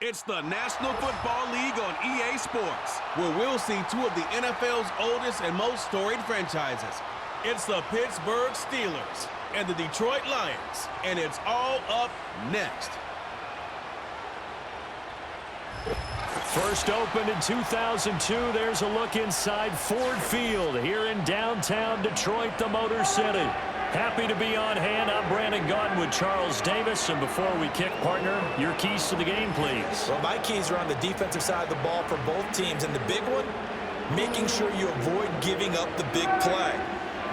It's the National Football League on EA Sports, where we'll see two of the NFL's oldest and most storied franchises. It's the Pittsburgh Steelers and the Detroit Lions, and it's all up next. First opened in 2002, there's a look inside Ford Field here in downtown Detroit, the Motor City. Happy to be on hand. I'm Brandon Gaudin with Charles Davis. And before we kick, partner, your keys to the game, please. Well, my keys are on the defensive side of the ball for both teams. And the big one, making sure you avoid giving up the big play.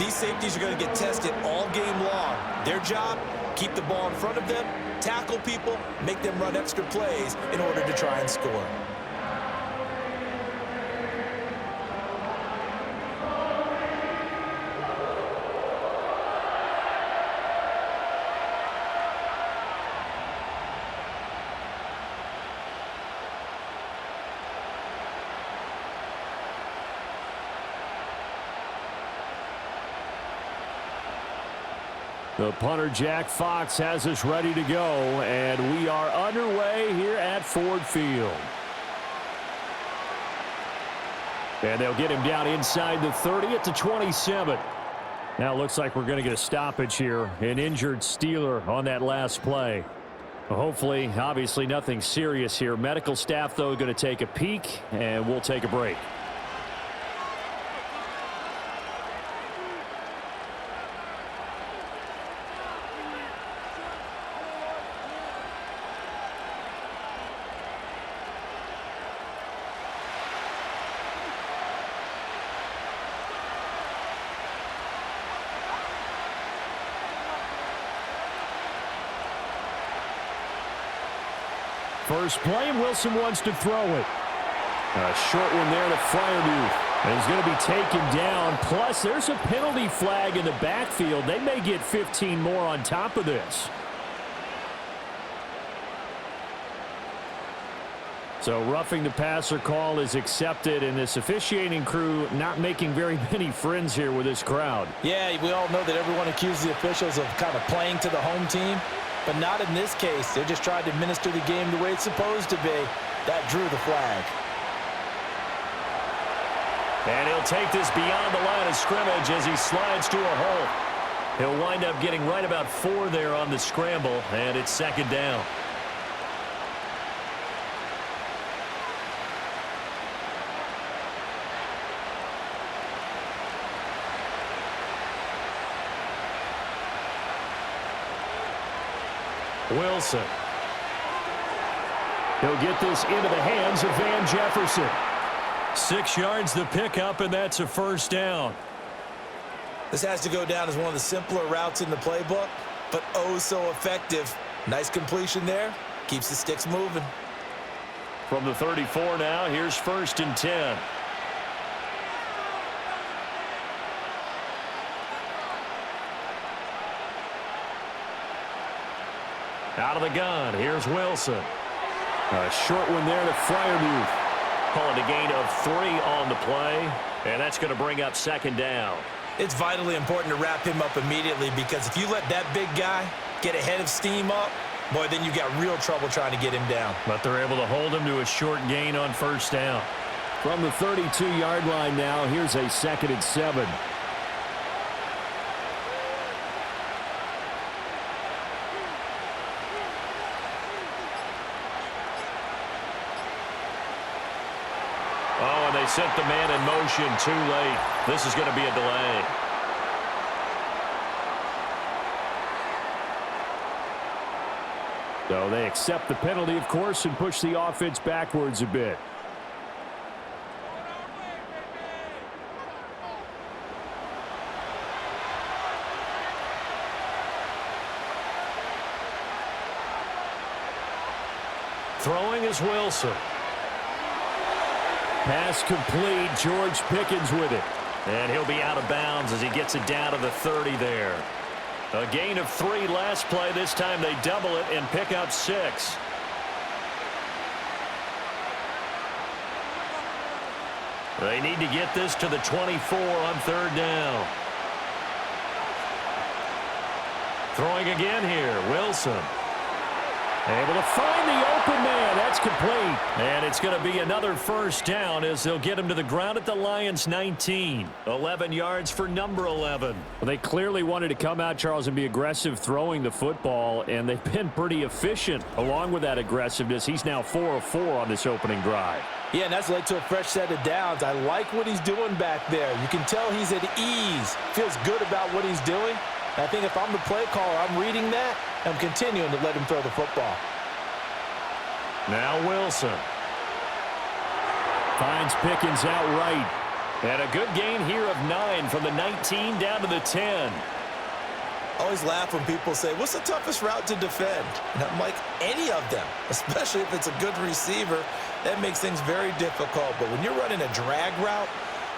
These safeties are going to get tested all game long. Their job, keep the ball in front of them, tackle people, make them run extra plays in order to try and score. The punter, Jack Fox, has us ready to go, and we are underway here at Ford Field. And they'll get him down inside the 30 at the 27. Now it looks like we're going to get a stoppage here. An injured Steeler on that last play. Hopefully, obviously nothing serious here. Medical staff, though, going to take a peek, and we'll take a break. First play, and Wilson wants to throw it. A short one there to Freiermuth. And he's going to be taken down. Plus, there's a penalty flag in the backfield. They may get 15 more on top of this. So roughing the passer call is accepted, and this officiating crew not making very many friends here with this crowd. Yeah, we all know that everyone accuses the officials of kind of playing to the home team. But not in this case. They just tried to administer the game the way it's supposed to be. That drew the flag. And he'll take this beyond the line of scrimmage as he slides to a hole. He'll wind up getting right about 4 there on the scramble, and it's second down. Wilson. He'll get this into the hands of Van Jefferson. 6 yards the pickup, and that's a first down. This has to go down as one of the simpler routes in the playbook, but oh so effective. Nice completion there. Keeps the sticks moving. From the 34 now, here's 1st and 10. Out of the gun, here's Wilson. A short one there to Freiermuth. Calling a gain of 3 on the play, and that's going to bring up second down. It's vitally important to wrap him up immediately, because if you let that big guy get ahead of steam up, boy, then you got real trouble trying to get him down. But they're able to hold him to a short gain on first down. From the 32-yard line now, here's a 2nd and 7. They sent the man in motion too late. This is going to be a delay. So they accept the penalty, of course, and push the offense backwards a bit. Throwing is Wilson. Pass complete. George Pickens with it. And he'll be out of bounds as he gets it down to the 30 there. A gain of 3 last play. This time they double it and pick up 6. They need to get this to the 24 on 3rd down. Throwing again here. Wilson. Able to find the open man. That's complete. And it's going to be another first down as they'll get him to the ground at the Lions' 19. 11 yards for number 11. Well, they clearly wanted to come out, Charles, and be aggressive throwing the football, and they've been pretty efficient along with that aggressiveness. He's now 4 of 4 on this opening drive. Yeah, and that's led to a fresh set of downs. I like what he's doing back there. You can tell he's at ease. Feels good about what he's doing. And I think if I'm the play caller, I'm reading that. I'm continuing to let him throw the football. Now Wilson. Finds Pickens outright. And a good gain here of 9 from the 19 down to the 10. I always laugh when people say, what's the toughest route to defend? And I'm like, any of them, especially if it's a good receiver. That makes things very difficult. But when you're running a drag route,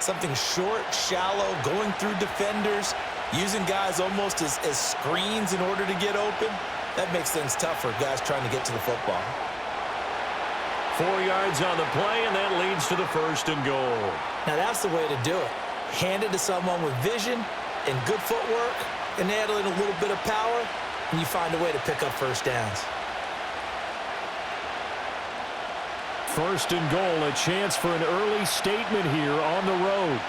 something short, shallow, going through defenders, using guys almost as screens in order to get open, that makes things tough for guys trying to get to the football. 4 yards on the play, and that leads to the 1st and goal. Now that's the way to do it. Hand it to someone with vision and good footwork, and add in a little bit of power, and you find a way to pick up first downs. 1st and goal, a chance for an early statement here on the road.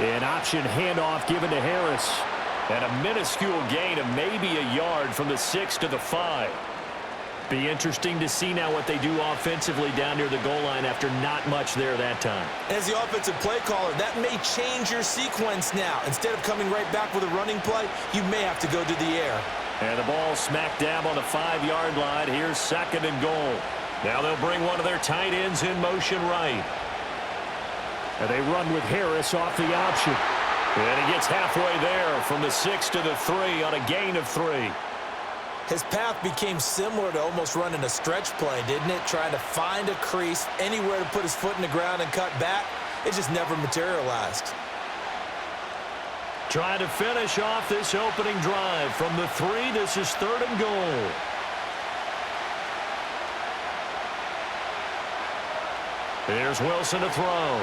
An option handoff given to Harris. And a minuscule gain of maybe a yard from the 6 to the 5. Be interesting to see now what they do offensively down near the goal line after not much there that time. As the offensive play caller, that may change your sequence now. Instead of coming right back with a running play, you may have to go to the air. And the ball smack dab on the 5-yard line. Here's 2nd and goal. Now they'll bring one of their tight ends in motion right. And they run with Harris off the option. And he gets halfway there from the 6 to the 3 on a gain of 3. His path became similar to almost running a stretch play, didn't it? Trying to find a crease, anywhere to put his foot in the ground and cut back. It just never materialized. Trying to finish off this opening drive from the 3. This is 3rd and goal. Here's Wilson to throw.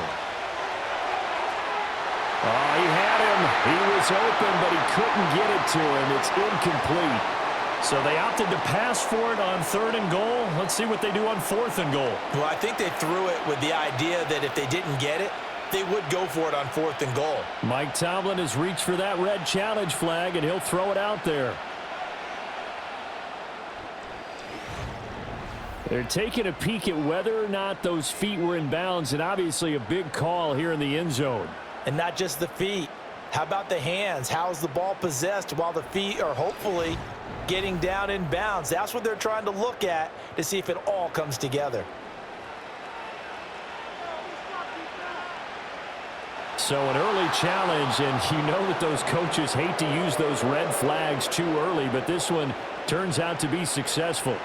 Oh, he had him. He was open, but he couldn't get it to him. It's incomplete. So they opted to pass for it on 3rd and goal. Let's see what they do on 4th and goal. Well, I think they threw it with the idea that if they didn't get it, they would go for it on 4th and goal. Mike Tomlin has reached for that red challenge flag, and he'll throw it out there. They're taking a peek at whether or not those feet were in bounds, and obviously a big call here in the end zone. And not just the feet. How about the hands? How's the ball possessed while the feet are hopefully getting down in bounds? That's what they're trying to look at to see if it all comes together. So an early challenge, and you know that those coaches hate to use those red flags too early, but this one turns out to be successful.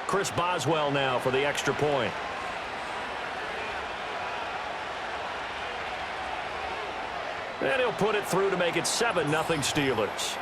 Chris Boswell now for the extra point. And he'll put it through to make it 7-0 Steelers.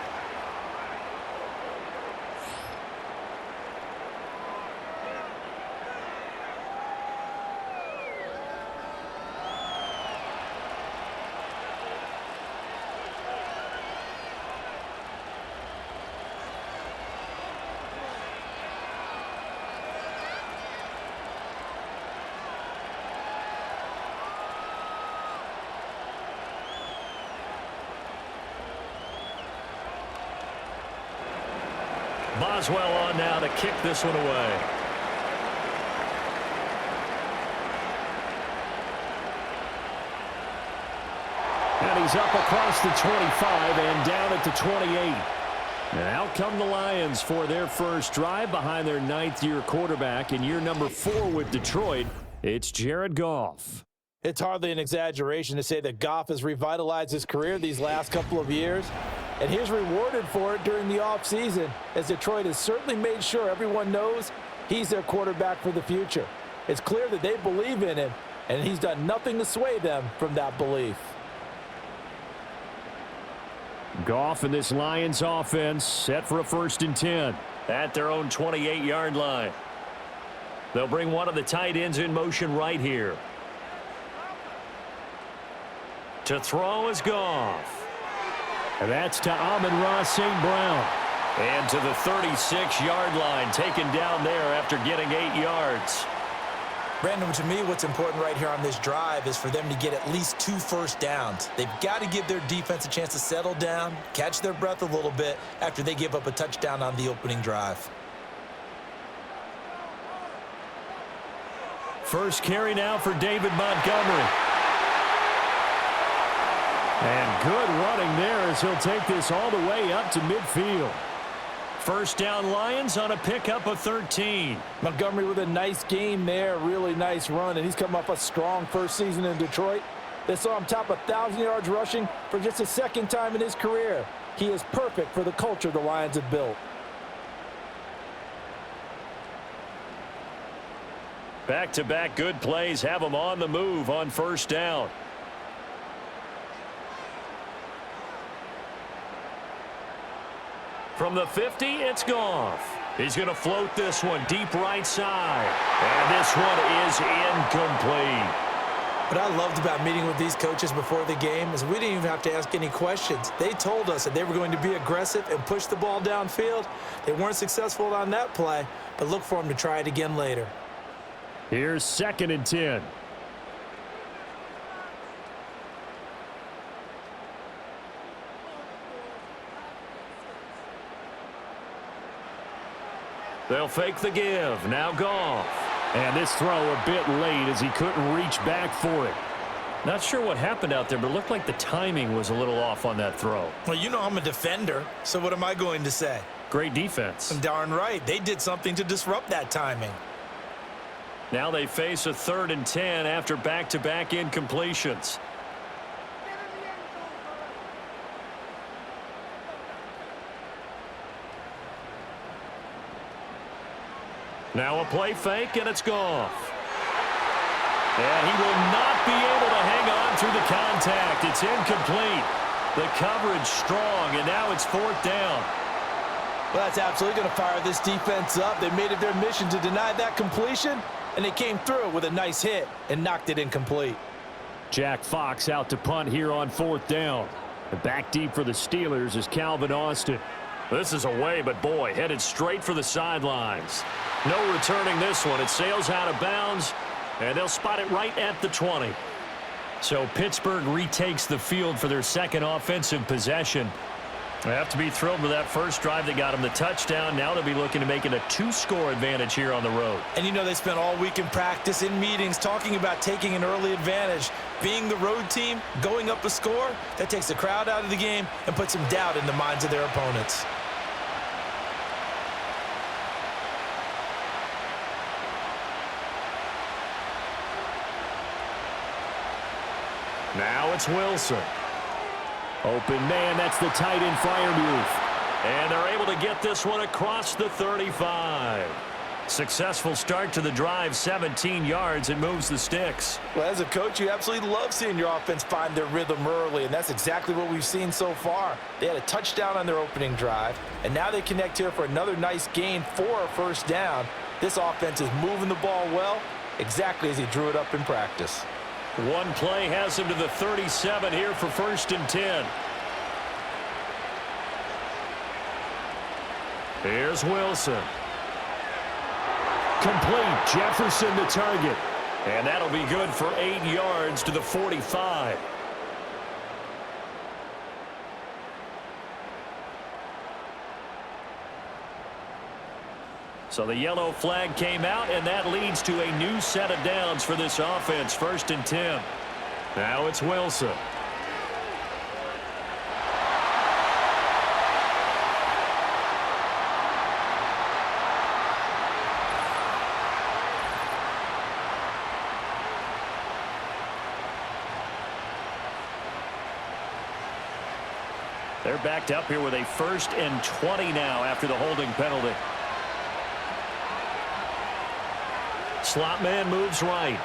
Boswell on now to kick this one away. And he's up across the 25 and down at the 28. And out come the Lions for their first drive behind their 9th-year quarterback in year number 4 with Detroit. It's Jared Goff. It's hardly an exaggeration to say that Goff has revitalized his career these last couple of years. And he's rewarded for it during the offseason, as Detroit has certainly made sure everyone knows he's their quarterback for the future. It's clear that they believe in him, and he's done nothing to sway them from that belief. Goff and this Lions offense set for a 1st and 10 at their own 28-yard line. They'll bring one of the tight ends in motion right here. To throw is Goff. And that's to Amon-Ra St. Brown. And to the 36-yard line, taken down there after getting 8 yards. Brandon, to me, what's important right here on this drive is for them to get at least 2 first downs. They've got to give their defense a chance to settle down, catch their breath a little bit after they give up a touchdown on the opening drive. First carry now for David Montgomery. And good running there as he'll take this all the way up to midfield. First down Lions on a pickup of 13. Montgomery with a nice game there, really nice run, and he's come off a strong first season in Detroit. They saw him top 1,000 yards rushing for just the second time in his career. He is perfect for the culture the Lions have built. Back-to-back good plays have them on the move on first down. From the 50, it's Goff. He's going to float this one deep right side. And this one is incomplete. What I loved about meeting with these coaches before the game is we didn't even have to ask any questions. They told us that they were going to be aggressive and push the ball downfield. They weren't successful on that play, but look for them to try it again later. Here's 2nd and 10. They'll fake the give. Now Goff. And this throw a bit late as he couldn't reach back for it. Not sure what happened out there, but it looked like the timing was a little off on that throw. Well, you know I'm a defender, so what am I going to say? Great defense. Darn right. They did something to disrupt that timing. Now they face a 3rd and 10 after back-to-back incompletions. Now a play fake, and it's Goff. And he will not be able to hang on through the contact. It's incomplete. The coverage strong, and now it's 4th down. Well, that's absolutely going to fire this defense up. They made it their mission to deny that completion, and they came through with a nice hit and knocked it incomplete. Jack Fox out to punt here on 4th down. And back deep for the Steelers is Calvin Austin. This is away, but boy, headed straight for the sidelines. No returning this one. It sails out of bounds, and they'll spot it right at the 20. So Pittsburgh retakes the field for their second offensive possession. They have to be thrilled with that first drive that got them the touchdown. Now they'll be looking to make it a 2-score advantage here on the road. And you know they spent all week in practice, in meetings, talking about taking an early advantage. Being the road team, going up a score, that takes the crowd out of the game and puts some doubt in the minds of their opponents. Now it's Wilson. Open man, that's the tight end fire move. And they're able to get this one across the 35. Successful start to the drive, 17 yards, and moves the sticks. Well, as a coach, you absolutely love seeing your offense find their rhythm early, and that's exactly what we've seen so far. They had a touchdown on their opening drive, and now they connect here for another nice gain for a first down. This offense is moving the ball well, exactly as he drew it up in practice. One play has him to the 37 here for 1st and 10. Here's Wilson. Complete. Jefferson the target. And that'll be good for 8 yards to the 45. So the yellow flag came out, and that leads to a new set of downs for this offense. 1st and 10. Now it's Wilson. They're backed up here with a 1st and 20 now after the holding penalty. Slot man moves right.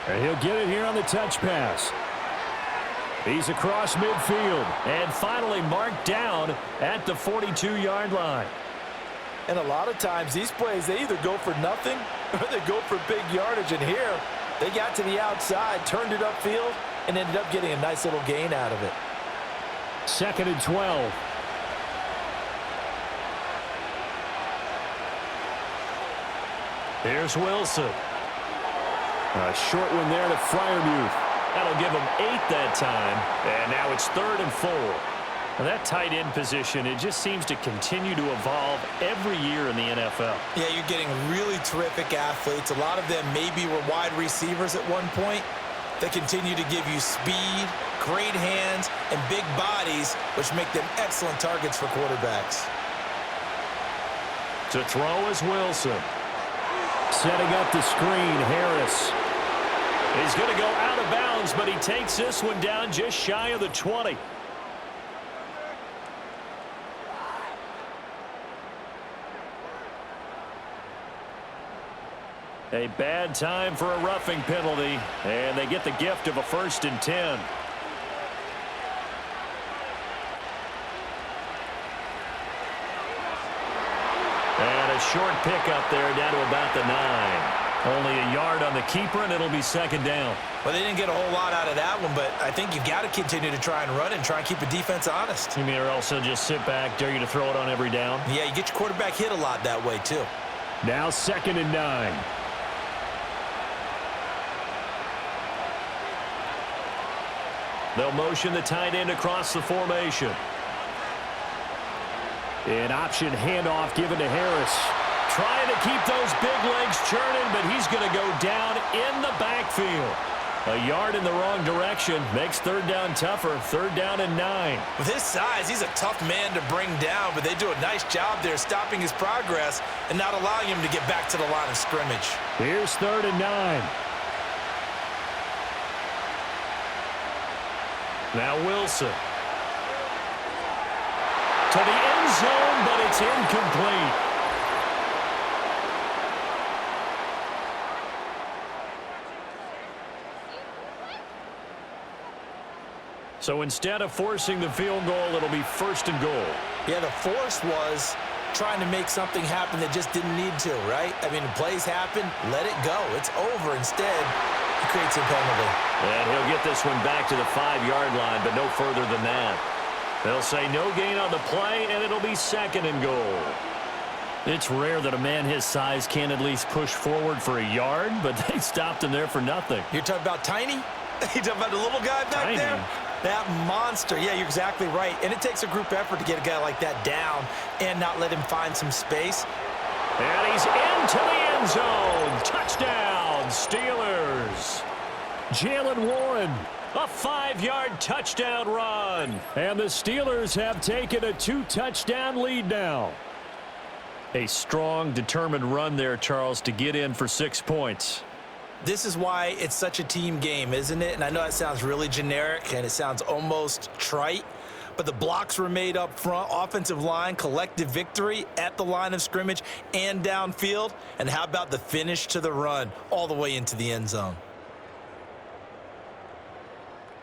And he'll get it here on the touch pass. He's across midfield and finally marked down at the 42-yard line. And a lot of times these plays, they either go for nothing or they go for big yardage. And here, they got to the outside, turned it upfield, and ended up getting a nice little gain out of it. 2nd and 12. Here's Wilson. A short one there to Freiermuth. That'll give him 8 that time. And now it's 3rd and 4. Now that tight end position, it just seems to continue to evolve every year in the NFL. Yeah, you're getting really terrific athletes. A lot of them maybe were wide receivers at one point. They continue to give you speed, great hands, and big bodies, which make them excellent targets for quarterbacks. To throw is Wilson. Setting up the screen, Harris. He's going to go out of bounds, but he takes this one down just shy of the 20. A bad time for a roughing penalty, and they get the gift of a 1st and 10. And a short pickup there down to about the 9. Only a yard on the keeper, and it'll be 2nd down. Well, they didn't get a whole lot out of that one, but I think you've got to continue to try and run and try and keep the defense honest. You mean or also just sit back, dare you to throw it on every down? Yeah, you get your quarterback hit a lot that way, too. Now 2nd and 9. They'll motion the tight end across the formation. An option handoff given to Harris. Trying to keep those big legs churning, but he's going to go down in the backfield. A yard in the wrong direction makes 3rd down tougher. 3rd down and 9. With his size, he's a tough man to bring down, but they do a nice job there stopping his progress and not allowing him to get back to the line of scrimmage. Here's 3rd and 9. Now Wilson. To the end zone, but it's incomplete. So instead of forcing the field goal, it'll be 1st and goal. Yeah, the force was trying to make something happen that just didn't need to, right? I mean, the plays happen, let it go. It's over. Instead, he creates a penalty. And he'll get this one back to the 5-yard line, but no further than that. They'll say no gain on the play, and it'll be 2nd and goal. It's rare that a man his size can at least push forward for a yard, but they stopped him there for nothing. You're talking about Tiny? You're talking about the little guy back there? That monster. Yeah, you're exactly right. And it takes a group effort to get a guy like that down and not let him find some space. And he's into the end zone. Touchdown, Steelers. Jalen Warren, a 5-yard touchdown run. And the Steelers have taken a 2-touchdown lead now. A strong, determined run there, Charles, to get in for 6 points. This is why it's such a team game, isn't it? And I know that sounds really generic and it sounds almost trite, but the blocks were made up front, offensive line, collective victory at the line of scrimmage and downfield. And how about the finish to the run all the way into the end zone?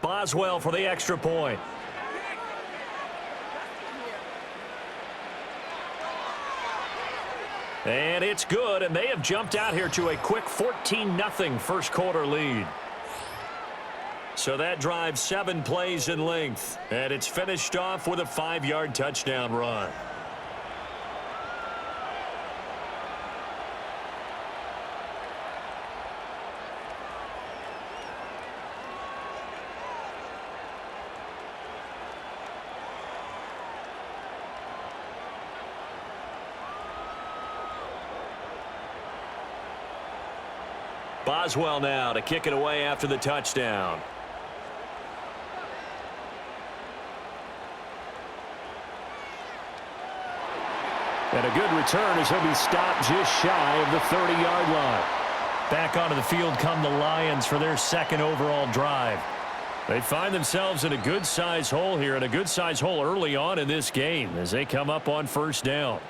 Boswell for the extra point. And it's good, and they have jumped out here to a quick 14-0 first quarter lead. So that drives 7 plays in length, and it's finished off with a 5-yard touchdown run. Boswell now to kick it away after the touchdown. And a good return as he'll be stopped just shy of the 30-yard line. Back onto the field come the Lions for their 2nd overall drive. They find themselves in a good-sized hole here, and a good-sized hole early on in this game as they come up on 1st down.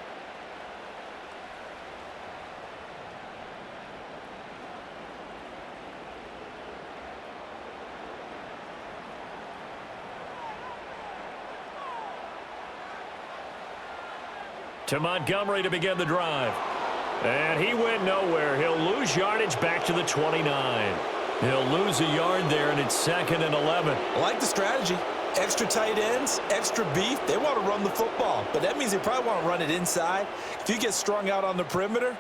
To Montgomery to begin the drive. And he went nowhere. He'll lose yardage back to the 29. He'll lose a yard there, and it's 2nd and 11. I like the strategy. Extra tight ends, extra beef. They want to run the football, but that means they probably want to run it inside. If you get strung out on the perimeter,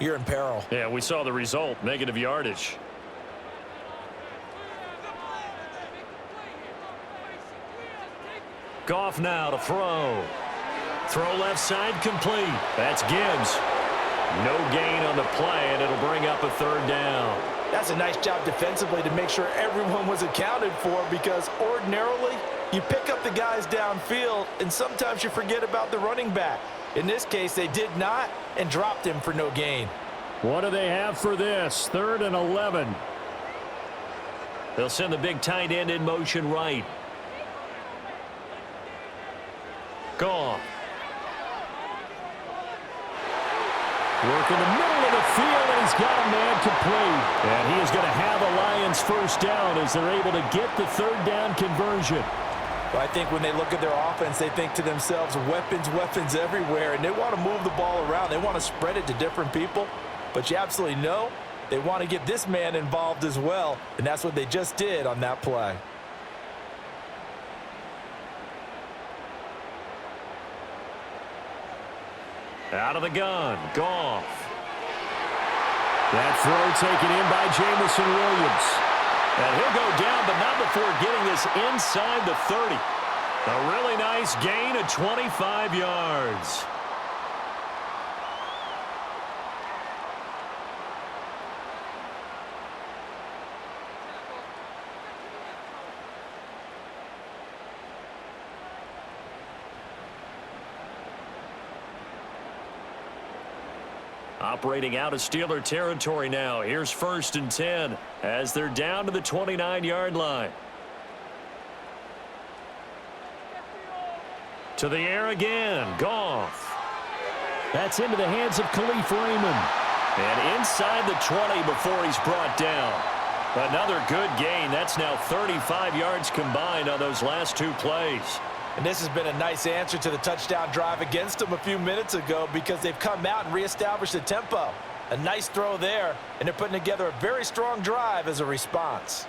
you're in peril. Yeah, we saw the result, negative yardage. Goff now to throw. Throw left side complete. That's Gibbs. No gain on the play, and it'll bring up a third down. That's a nice job defensively to make sure everyone was accounted for, because ordinarily you pick up the guys downfield and sometimes you forget about the running back. In this case, they did not and dropped him for no gain. What do they have for this? 3rd and 11. They'll send the big tight end in motion right. Goff. Work in the middle of the field, and he's got a man complete. And he is going to have a Lions first down as they're able to get the 3rd down conversion. Well, I think when they look at their offense, they think to themselves, weapons, weapons everywhere, and they want to move the ball around. They want to spread it to different people, but you absolutely know they want to get this man involved as well, and that's what they just did on that play. Out of the gun, Goff. That throw taken in by Jamison Williams. And he'll go down, but not before getting this inside the 30. A really nice gain of 25 yards. Operating out of Steeler territory now. Here's 1st and 10 as they're down to the 29-yard line. To the air again. Goff. That's into the hands of Khalif Raymond. And inside the 20 before he's brought down. Another good gain. That's now 35 yards combined on those last 2 plays. And this has been a nice answer to the touchdown drive against them a few minutes ago, because they've come out and reestablished the tempo. A nice throw there, and they're putting together a very strong drive as a response.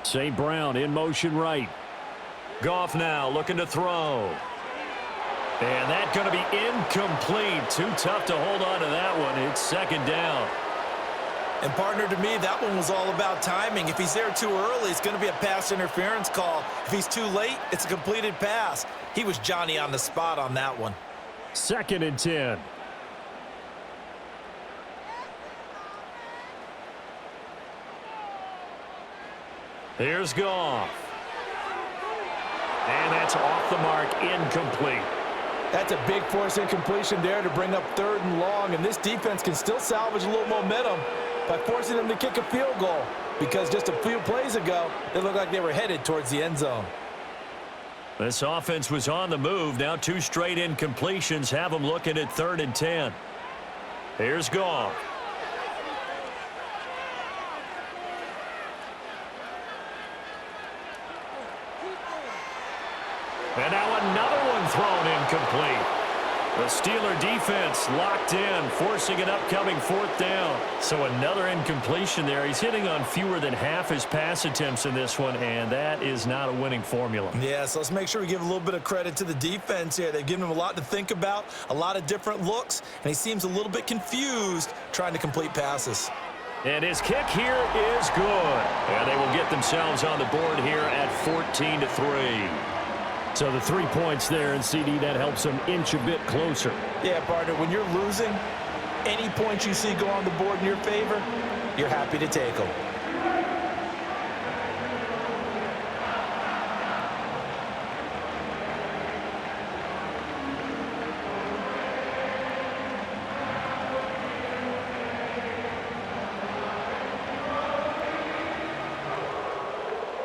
St. Brown in motion right. Goff now looking to throw. And that's going to be incomplete. Too tough to hold on to that one. It's 2nd down. And partner, to me, that one was all about timing. If he's there too early, it's going to be a pass interference call. If he's too late, it's a completed pass. He was Johnny on the spot on that one. 2nd and 10. Here's Goff. And that's off the mark, incomplete. That's a big force incompletion there to bring up 3rd and long, and this defense can still salvage a little momentum by forcing them to kick a field goal, because just a few plays ago, they looked like they were headed towards the end zone. This offense was on the move. Now 2 straight incompletions have them looking at 3rd and 10. Here's Goff. And now another one thrown incomplete. The Steeler defense locked in, forcing an upcoming 4th down. So another incompletion there. He's hitting on fewer than half his pass attempts in this one, and that is not a winning formula. Yeah, so let's make sure we give a little bit of credit to the defense here. They've given him a lot to think about, a lot of different looks, and he seems a little bit confused trying to complete passes. And his kick here is good. And they will get themselves on the board here at 14-3. So the 3 points there, and CD, that helps them inch a bit closer. Yeah, partner, when you're losing, any points you see go on the board in your favor, you're happy to take them.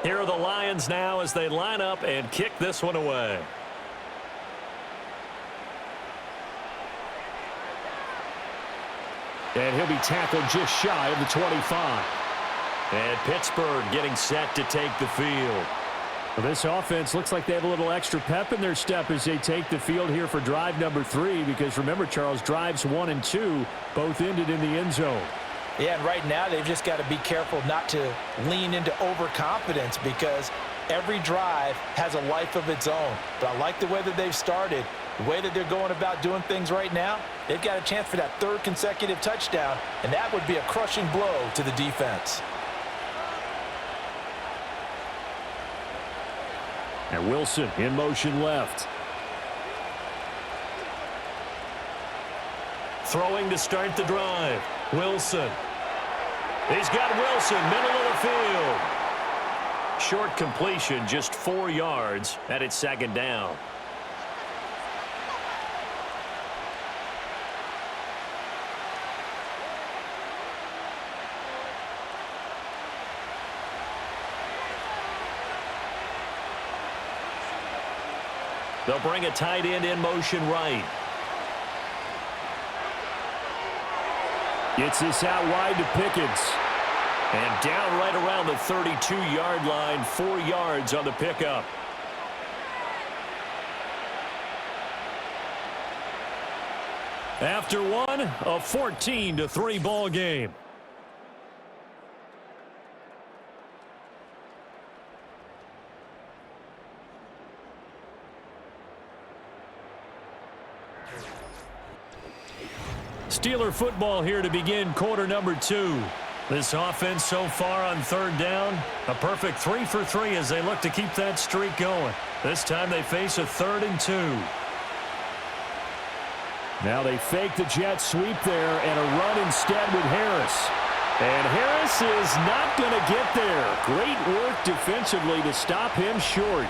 Here are the Lions now as they line up and kick this one away. And he'll be tackled just shy of the 25. And Pittsburgh getting set to take the field. Well, this offense looks like they have a little extra pep in their step as they take the field here for drive number 3, because remember, Charles, drives 1 and 2 both ended in the end zone. Yeah, and right now they've just got to be careful not to lean into overconfidence, because Every drive has a life of its own. But I like the way that they've started, the way that they're going about doing things right now. They've got a chance for that third consecutive touchdown, and that would be a crushing blow to the defense. And Wilson in motion left. Throwing to start the drive. Wilson. He's got Wilson, middle of the field. Short completion, just 4 yards, and it's second down. They'll bring a tight end in motion right. Gets this out wide to Pickens. And down right around the 32-yard line, 4 yards on the pickup. After one, a 14-3 ball game. Steeler football here to begin quarter number 2. This offense so far on third down, a perfect 3 for 3 as they look to keep that streak going. This time they face a 3rd and 2. Now they fake the jet sweep there and a run instead with Harris. And Harris is not going to get there. Great work defensively to stop him short.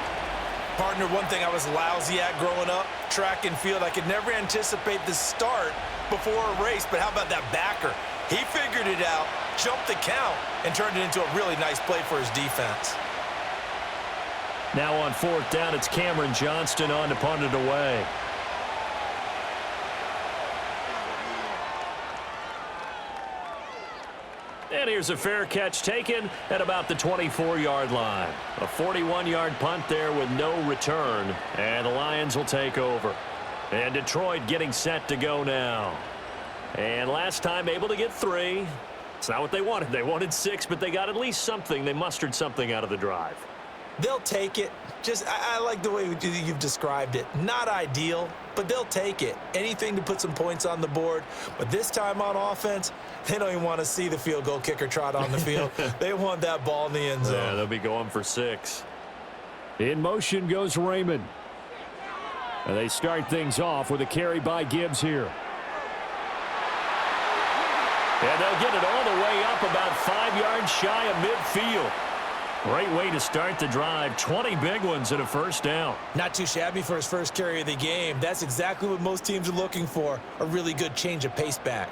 Partner, one thing I was lousy at growing up, track and field, I could never anticipate the start before a race, but how about that backer? He figured it out, jumped the count, and turned it into a really nice play for his defense. Now on 4th down, it's Cameron Johnston on to punt it away. And here's a fair catch taken at about the 24-yard line. A 41-yard punt there with no return, and the Lions will take over. And Detroit getting set to go now. And last time able to get 3. It's not what they wanted. They wanted 6, but they got at least something. They mustered something out of the drive. They'll take it. I like the way you've described it. Not ideal, but they'll take it. Anything to put some points on the board. But this time on offense, they don't even want to see the field goal kicker trot on the field. They want that ball in the end zone. Yeah, they'll be going for 6. In motion goes Raymond. And they start things off with a carry by Gibbs here. And they'll get it all the way up about 5 yards shy of midfield. Great way to start the drive. 20 big ones and a first down. Not too shabby for his first carry of the game. That's exactly what most teams are looking for. A really good change of pace back.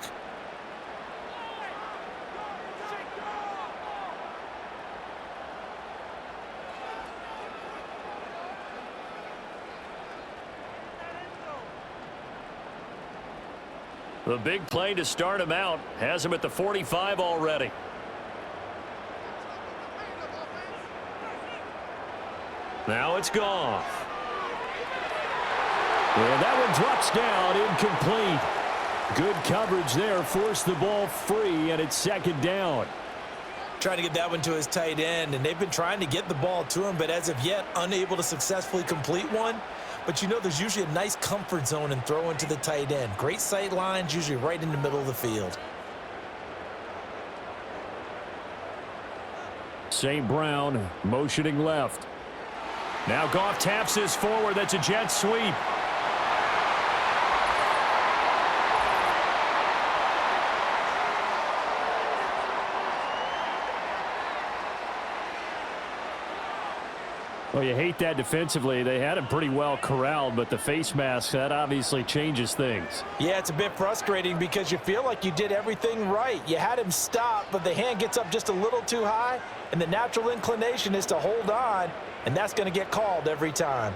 The big play to start him out has him at the 45 already. Now it's Goff. And that one drops down, incomplete. Good coverage there, forced the ball free, and it's second down. Trying to get that one to his tight end, and they've been trying to get the ball to him, but as of yet, unable to successfully complete one. But you know there's usually a nice comfort zone in throwing to the tight end. Great sight lines, usually right in the middle of the field. St. Brown motioning left. Now Goff taps this forward. That's a jet sweep. Well, you hate that defensively. They had him pretty well corralled, but the face mask, that obviously changes things. Yeah, it's a bit frustrating because you feel like you did everything right. You had him stop, but the hand gets up just a little too high, and the natural inclination is to hold on, and that's going to get called every time.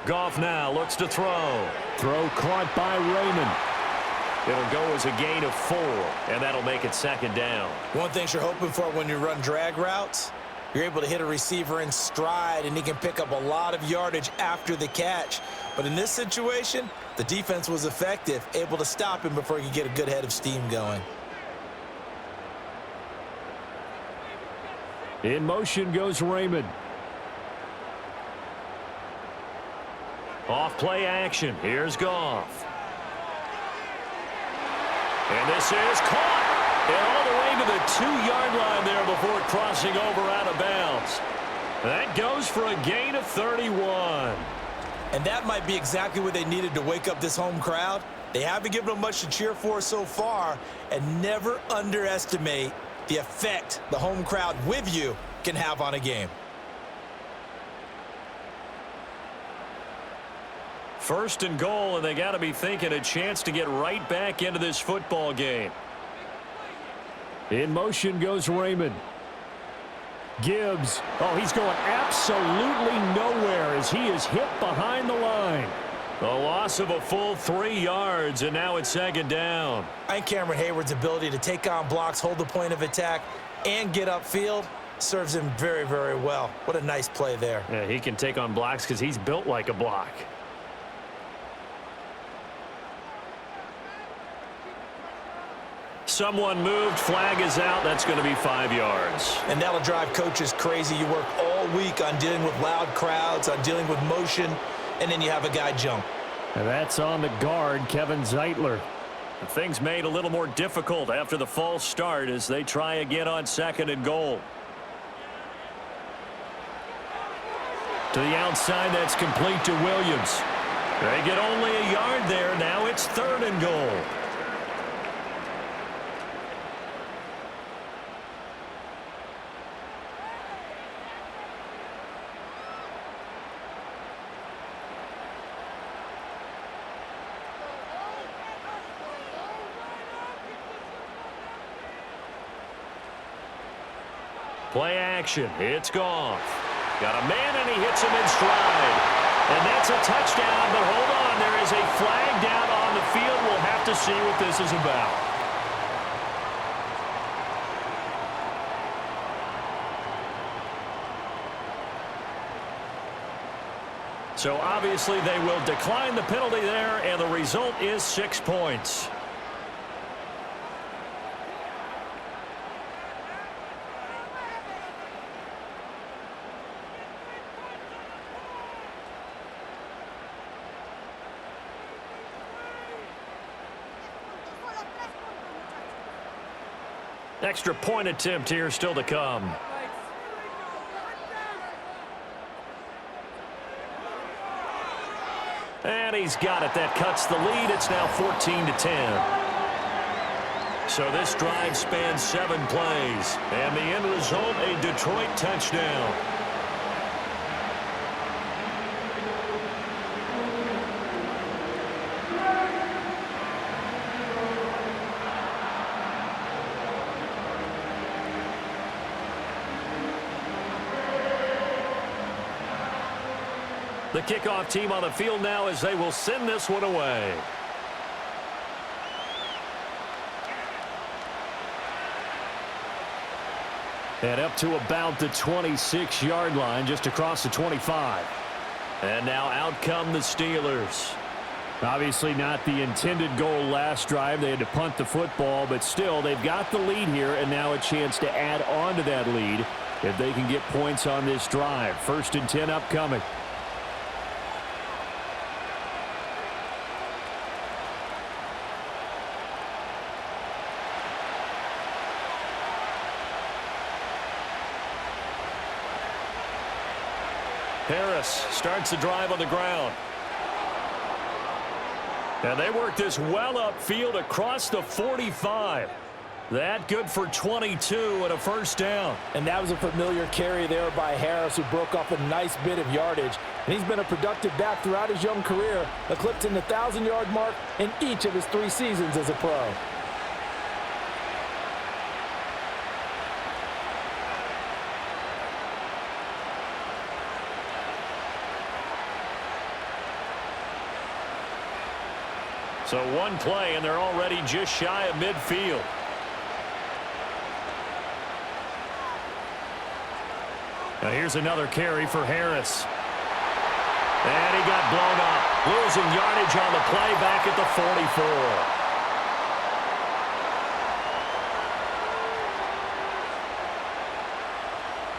Goff now looks to throw. Throw caught by Raymond. It'll go as a gain of 4, and that'll make it second down. One thing you're hoping for when you run drag routes, you're able to hit a receiver in stride, and he can pick up a lot of yardage after the catch. But in this situation, the defense was effective, able to stop him before he could get a good head of steam going. In motion goes Raymond. Off play action. Here's Goff. And this is caught. And all the way to the 2-yard line there before crossing over out of bounds. That goes for a gain of 31. And that might be exactly what they needed to wake up this home crowd. They haven't given them much to cheer for so far, and never underestimate the effect the home crowd with you can have on a game. First and goal, and they got to be thinking a chance to get right back into this football game. In motion goes Raymond. Gibbs. Oh, he's going absolutely nowhere as he is hit behind the line. The loss of a full 3 yards, and now it's second down. I think Cameron Hayward's ability to take on blocks, hold the point of attack, and get upfield serves him very, very well. What a nice play there. Yeah, he can take on blocks because he's built like a block. Someone moved. Flag is out. That's going to be 5 yards. And that'll drive coaches crazy. You work all week on dealing with loud crowds, on dealing with motion, and then you have a guy jump. And that's on the guard, Kevin Zeitler. Things made a little more difficult after the false start as they try again on second and goal. To the outside, that's complete to Williams. They get only a yard there. Now it's third and goal. Play action. It's Goff. Got a man, and he hits him in stride. And that's a touchdown, but hold on. There is a flag down on the field. We'll have to see what this is about. So obviously they will decline the penalty there, and the result is 6 points. Extra point attempt here still to come. And he's got it. That cuts the lead. It's now 14-10. So this drive spans 7 plays. And the end result, a Detroit touchdown. The kickoff team on the field now as they will send this one away. And up to about the 26-yard line, just across the 25. And now out come the Steelers. Obviously not the intended goal last drive. They had to punt the football, but still they've got the lead here, and now a chance to add on to that lead if they can get points on this drive. 1st and 10 upcoming. Harris starts the drive on the ground. And they work this well upfield across the 45. That good for 22 and a first down. And that was a familiar carry there by Harris, who broke off a nice bit of yardage. And he's been a productive back throughout his young career, eclipsing the 1,000-yard mark in each of his 3 seasons as a pro. So one play, and they're already just shy of midfield. Now here's another carry for Harris. And he got blown up. Losing yardage on the play back at the 44.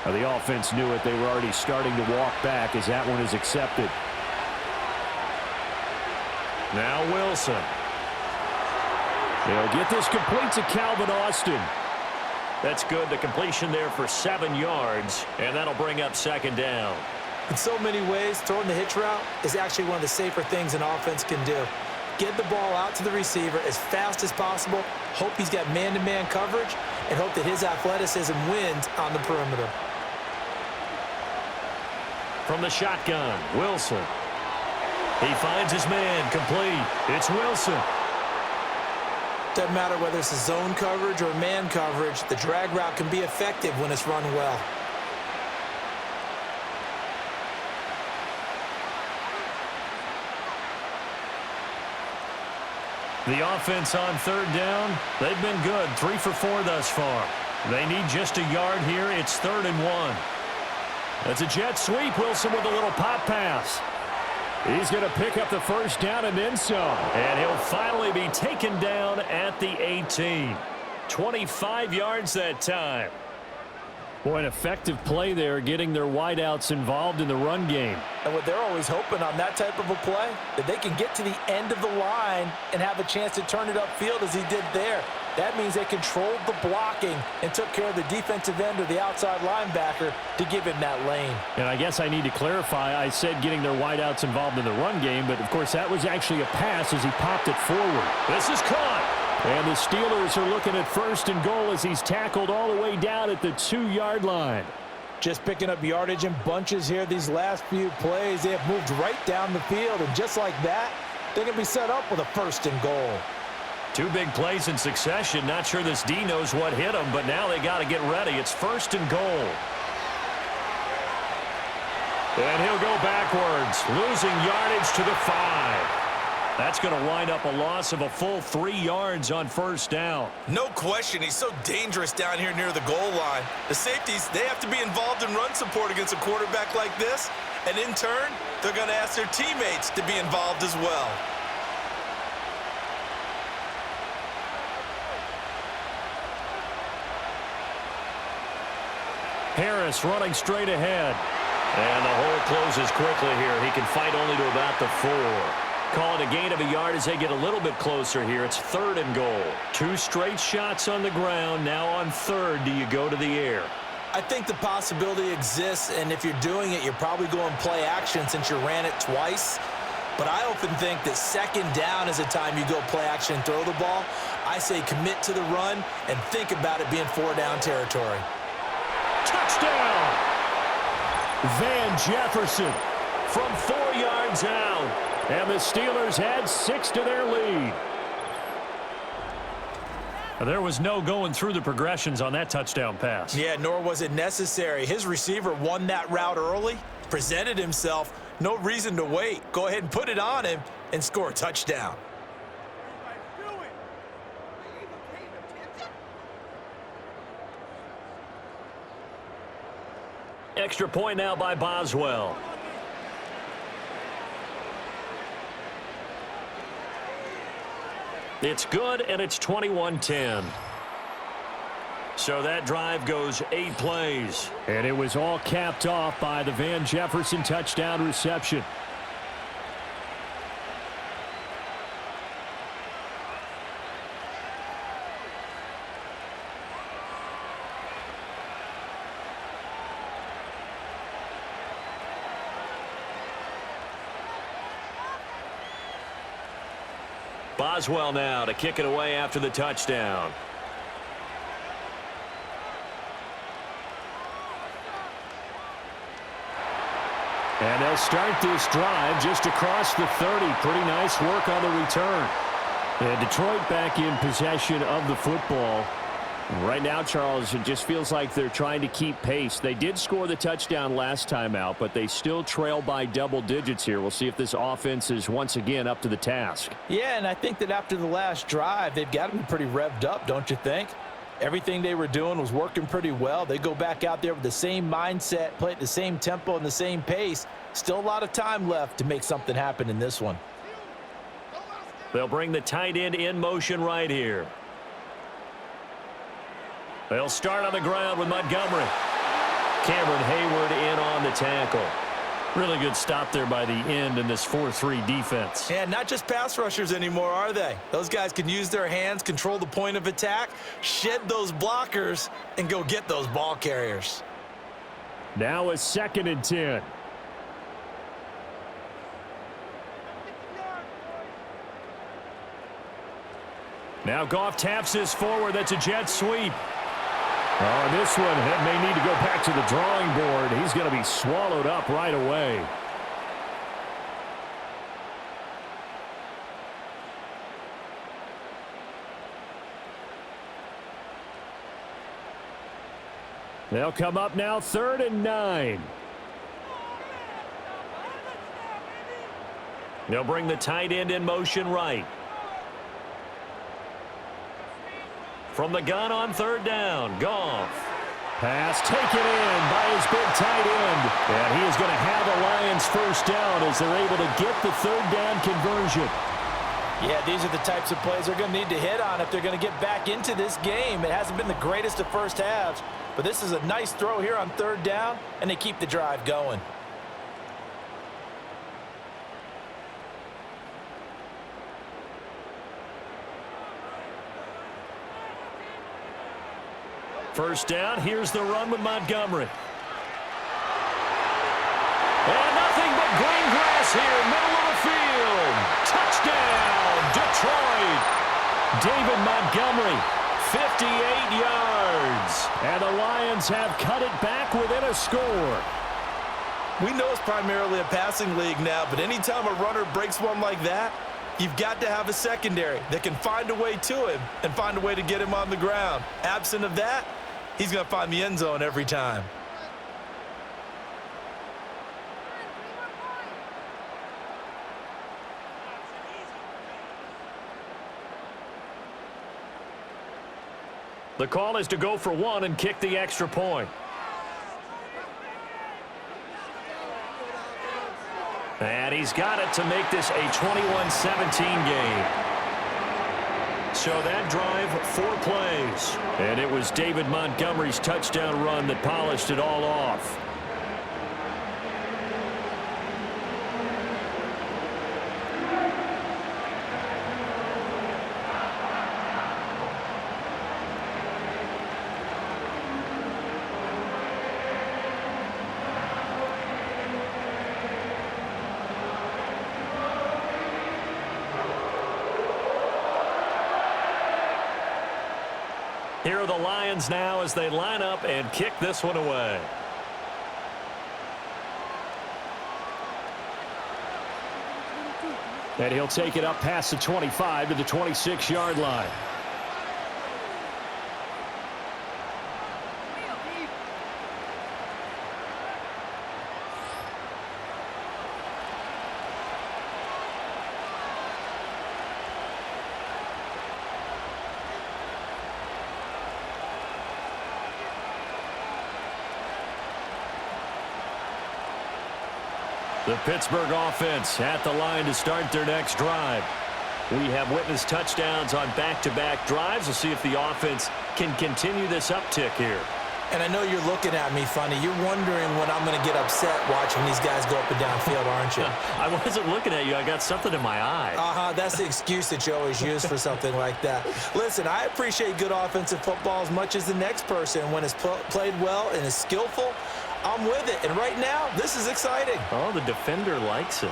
Now the offense knew it. They were already starting to walk back as that one is accepted. Now Wilson. They'll get this complete to Calvin Austin. That's good. The completion there for 7 yards, and that'll bring up second down. In so many ways, throwing the hitch route is actually one of the safer things an offense can do. Get the ball out to the receiver as fast as possible, hope he's got man-to-man coverage, and hope that his athleticism wins on the perimeter. From the shotgun, Wilson. He finds his man, complete. It's Wilson. Doesn't matter whether it's a zone coverage or man coverage, the drag route can be effective when it's run well. The offense on third down, they've been good. 3 for 4 thus far. They need just a yard here. It's 3rd and 1. That's a jet sweep. Wilson with a little pop pass. He's going to pick up the first down and then some. And he'll finally be taken down at the 18. 25 yards that time. Boy, an effective play there, getting their wideouts involved in the run game. And what they're always hoping on that type of a play, that they can get to the end of the line and have a chance to turn it upfield as he did there. That means they controlled the blocking and took care of the defensive end or the outside linebacker to give him that lane. And I guess I need to clarify, I said getting their wideouts involved in the run game, but of course that was actually a pass as he popped it forward. This is caught. And the Steelers are looking at 1st and goal as he's tackled all the way down at the 2-yard line. Just picking up yardage in bunches here these last few plays. They have moved right down the field, and just like that, they're going to be set up with a 1st and goal. 2 big plays in succession. Not sure this D knows what hit him, but now they got to get ready. It's 1st and goal. And he'll go backwards, losing yardage to the 5. That's going to wind up a loss of a full 3 yards on 1st down. No question, he's so dangerous down here near the goal line. The safeties, they have to be involved in run support against a quarterback like this. And in turn, they're going to ask their teammates to be involved as well. Harris running straight ahead. And the hole closes quickly here. He can fight only to about the 4. Call it a gain of a yard as they get a little bit closer here. It's 3rd and goal. 2 straight shots on the ground. Now on 3rd, do you go to the air? I think the possibility exists, and if you're doing it, you're probably going play action since you ran it twice. But I often think that 2nd down is a time you go play action and throw the ball. I say commit to the run and think about it being 4-down territory. Touchdown! Van Jefferson from 4 yards out. And the Steelers add 6 to their lead. There was no going through the progressions on that touchdown pass. Yeah, nor was it necessary. His receiver won that route early, presented himself. No reason to wait. Go ahead and put it on him and score a touchdown. Extra point now by Boswell. It's good, and it's 21-10. So that drive goes 8 plays. And it was all capped off by the Van Jefferson touchdown reception. Boswell now to kick it away after the touchdown. And they'll start this drive just across the 30. Pretty nice work on the return. And Detroit back in possession of the football. Right now, Charles, it just feels like they're trying to keep pace. They did score the touchdown last time out, but they still trail by double digits here. We'll see if this offense is once again up to the task. Yeah, and I think that after the last drive, they've got to be pretty revved up, don't you think? Everything they were doing was working pretty well. They go back out there with the same mindset, play at the same tempo and the same pace. Still a lot of time left to make something happen in this one. They'll bring the tight end in motion right here. They'll start on the ground with Montgomery. Cameron Hayward in on the tackle. Really good stop there by the end in this 4-3 defense. And not just pass rushers anymore, are they? Those guys can use their hands, control the point of attack, shed those blockers, and go get those ball carriers. Now a 2nd and 10. Now Goff taps this forward. That's a jet sweep. Oh, this one may need to go back to the drawing board. He's going to be swallowed up right away. They'll come up now 3rd and 9. They'll bring the tight end in motion right. From the gun on 3rd down, Goff. Pass taken in by his big tight end. And he is going to have the Lions 1st down as they're able to get the 3rd down conversion. Yeah, these are the types of plays they're going to need to hit on if they're going to get back into this game. It hasn't been the greatest of first halves, but this is a nice throw here on 3rd down, and they keep the drive going. First down, here's the run with Montgomery. And nothing but green grass here, middle of the field. Touchdown, Detroit. David Montgomery, 58 yards. And the Lions have cut it back within a score. We know it's primarily a passing league now, but anytime a runner breaks one like that, you've got to have a secondary that can find a way to him and find a way to get him on the ground. Absent of that, he's going to find the end zone every time. The call is to go for 1 and kick the extra point. And he's got it to make this a 21-17 game. So that drive, 4 plays. And it was David Montgomery's touchdown run that polished it all off. Here are the Lions now as they line up and kick this one away. And he'll take it up past the 25 to the 26-yard line. The Pittsburgh offense at the line to start their next drive. We have witnessed touchdowns on back-to-back drives. We'll see if the offense can continue this uptick here. And I know you're looking at me funny. You're wondering when I'm going to get upset watching these guys go up and down field, aren't you? I wasn't looking at you. I got something in my eye. That's the excuse that you always use for something like that. Listen, I appreciate good offensive football as much as the next person. When it's played well and is skillful, I'm with it. And right now, this is exciting. Oh, the defender likes it.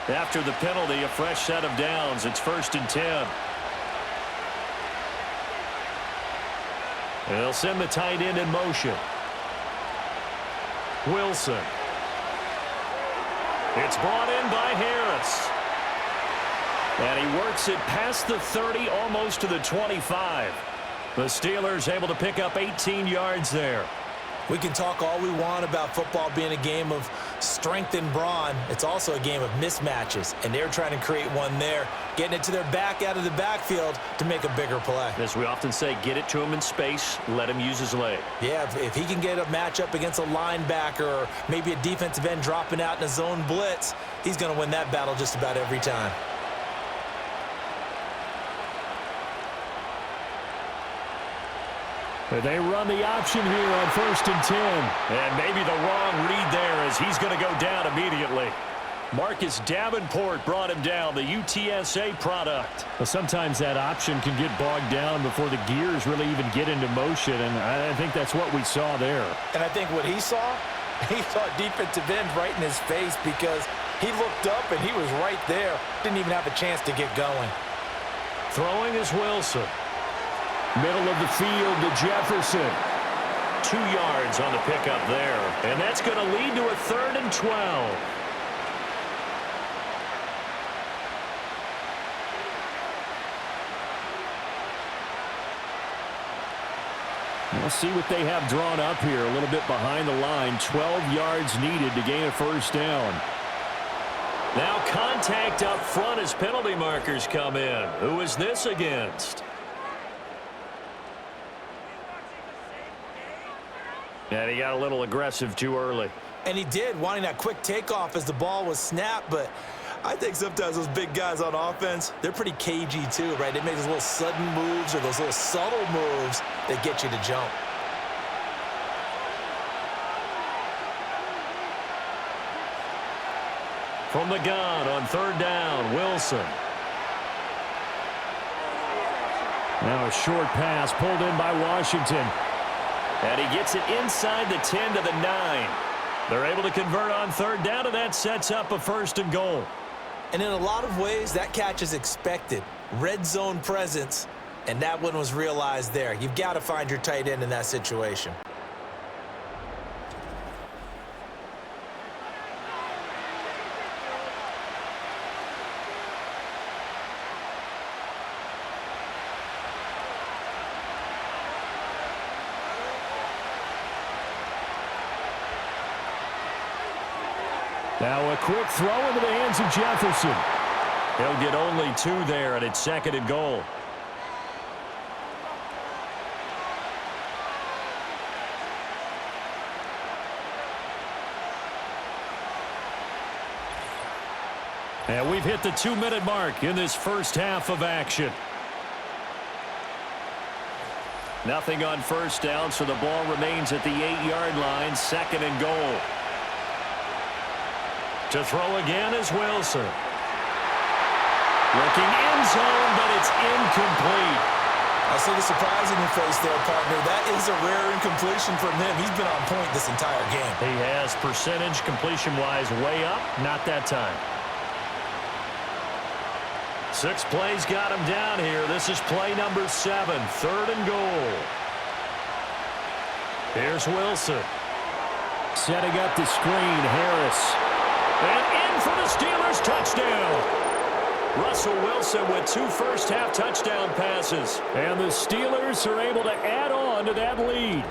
After the penalty, a fresh set of downs. It's 1st and 10. And they'll send the tight end in motion. Wilson. It's brought in by Harris. And he works it past the 30, almost to the 25. The Steelers able to pick up 18 yards there. We can talk all we want about football being a game of strength and brawn. It's also a game of mismatches, and they're trying to create one there, getting it to their back out of the backfield to make a bigger play. As we often say, get it to him in space, let him use his leg. Yeah, if he can get a matchup against a linebacker or maybe a defensive end dropping out in a zone blitz, he's going to win that battle just about every time. They run the option here on 1st and 10. And maybe the wrong read there as he's going to go down immediately. Marcus Davenport brought him down, the UTSA product. Well, sometimes that option can get bogged down before the gears really even get into motion, and I think that's what we saw there. And I think what he saw defensive end right in his face because he looked up and he was right there. Didn't even have a chance to get going. Throwing is Wilson. Middle of the field to Jefferson. 2 yards on the pickup there. And that's going to lead to a 3rd and 12. We'll see what they have drawn up here. A little bit behind the line. 12 yards needed to gain a 1st down. Now contact up front as penalty markers come in. Who is this against? And he got a little aggressive too early. And he did, wanting that quick takeoff as the ball was snapped. But I think sometimes those big guys on offense, they're pretty cagey too, right? They make those little sudden moves or those little subtle moves that get you to jump. From the gun on 3rd down, Wilson. Now a short pass pulled in by Washington. And he gets it inside the 10 to the 9. They're able to convert on 3rd down, and that sets up a 1st and goal. And in a lot of ways, that catch is expected. Red zone presence, and that one was realized there. You've got to find your tight end in that situation. Now a quick throw into the hands of Jefferson. He'll get only 2 there, and it's 2nd and goal. And we've hit the 2-minute mark in this first half of action. Nothing on 1st down, so the ball remains at the 8-yard line, 2nd and goal. To throw again is Wilson. Looking end zone, but it's incomplete. I see the surprise in your face there, partner. That is a rare incompletion from him. He's been on point this entire game. He has percentage completion-wise way up. Not that time. 6 plays got him down here. This is play number 7, 3rd and goal. Here's Wilson. Setting up the screen, Harris. And in for the Steelers touchdown. Russell Wilson with 2 first-half touchdown passes. And the Steelers are able to add on to that lead.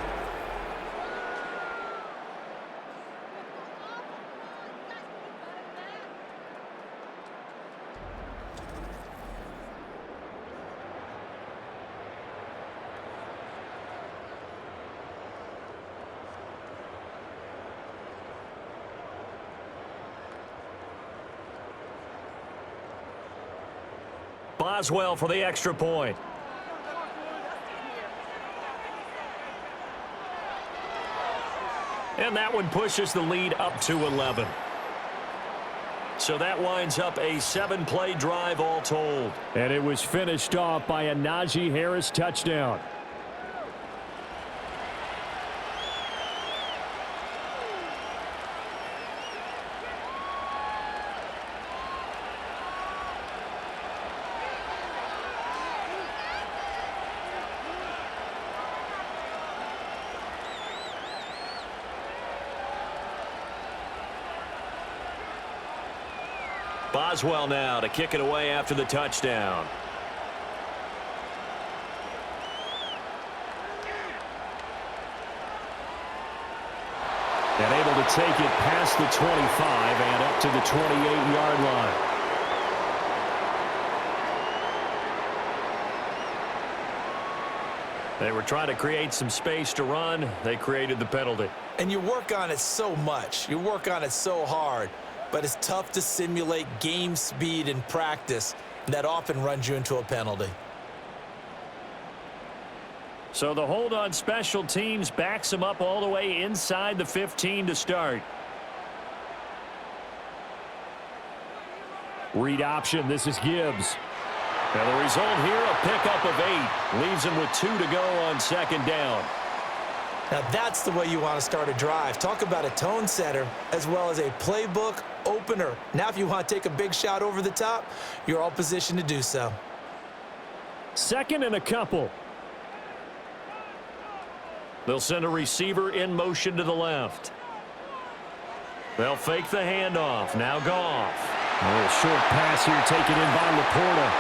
Boswell for the extra point. And that one pushes the lead up to 11. So that winds up a 7-play drive all told. And it was finished off by a Najee Harris touchdown. Boswell now to kick it away after the touchdown. And able to take it past the 25 and up to the 28-yard line. They were trying to create some space to run. They created the penalty. And you work on it so much. You work on it so hard. But it's tough to simulate game speed in practice. And that often runs you into a penalty. So the hold on special teams backs him up all the way inside the 15 to start. Read option. This is Gibbs. And the result here, a pickup of 8. Leaves him with 2 to go on second down. Now that's the way you want to start a drive. Talk about a tone setter as well as a playbook opener. Now if you want to take a big shot over the top, you're all positioned to do so. Second and a couple. They'll send a receiver in motion to the left. They'll fake the handoff. Now Goff. A little short pass here taken in by Laporta.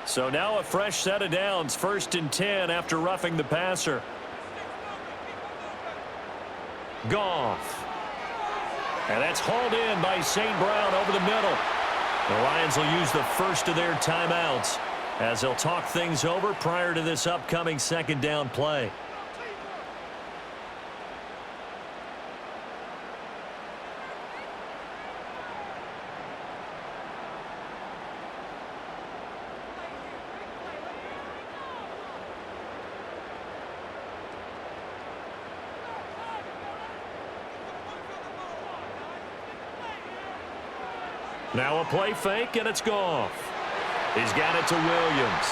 So now a fresh set of downs, 1st and 10 after roughing the passer. Goff. And that's hauled in by St. Brown over the middle. The Lions will use the first of their timeouts as they'll talk things over prior to this upcoming second down play. Now a play fake, and it's Goff. He's got it to Williams.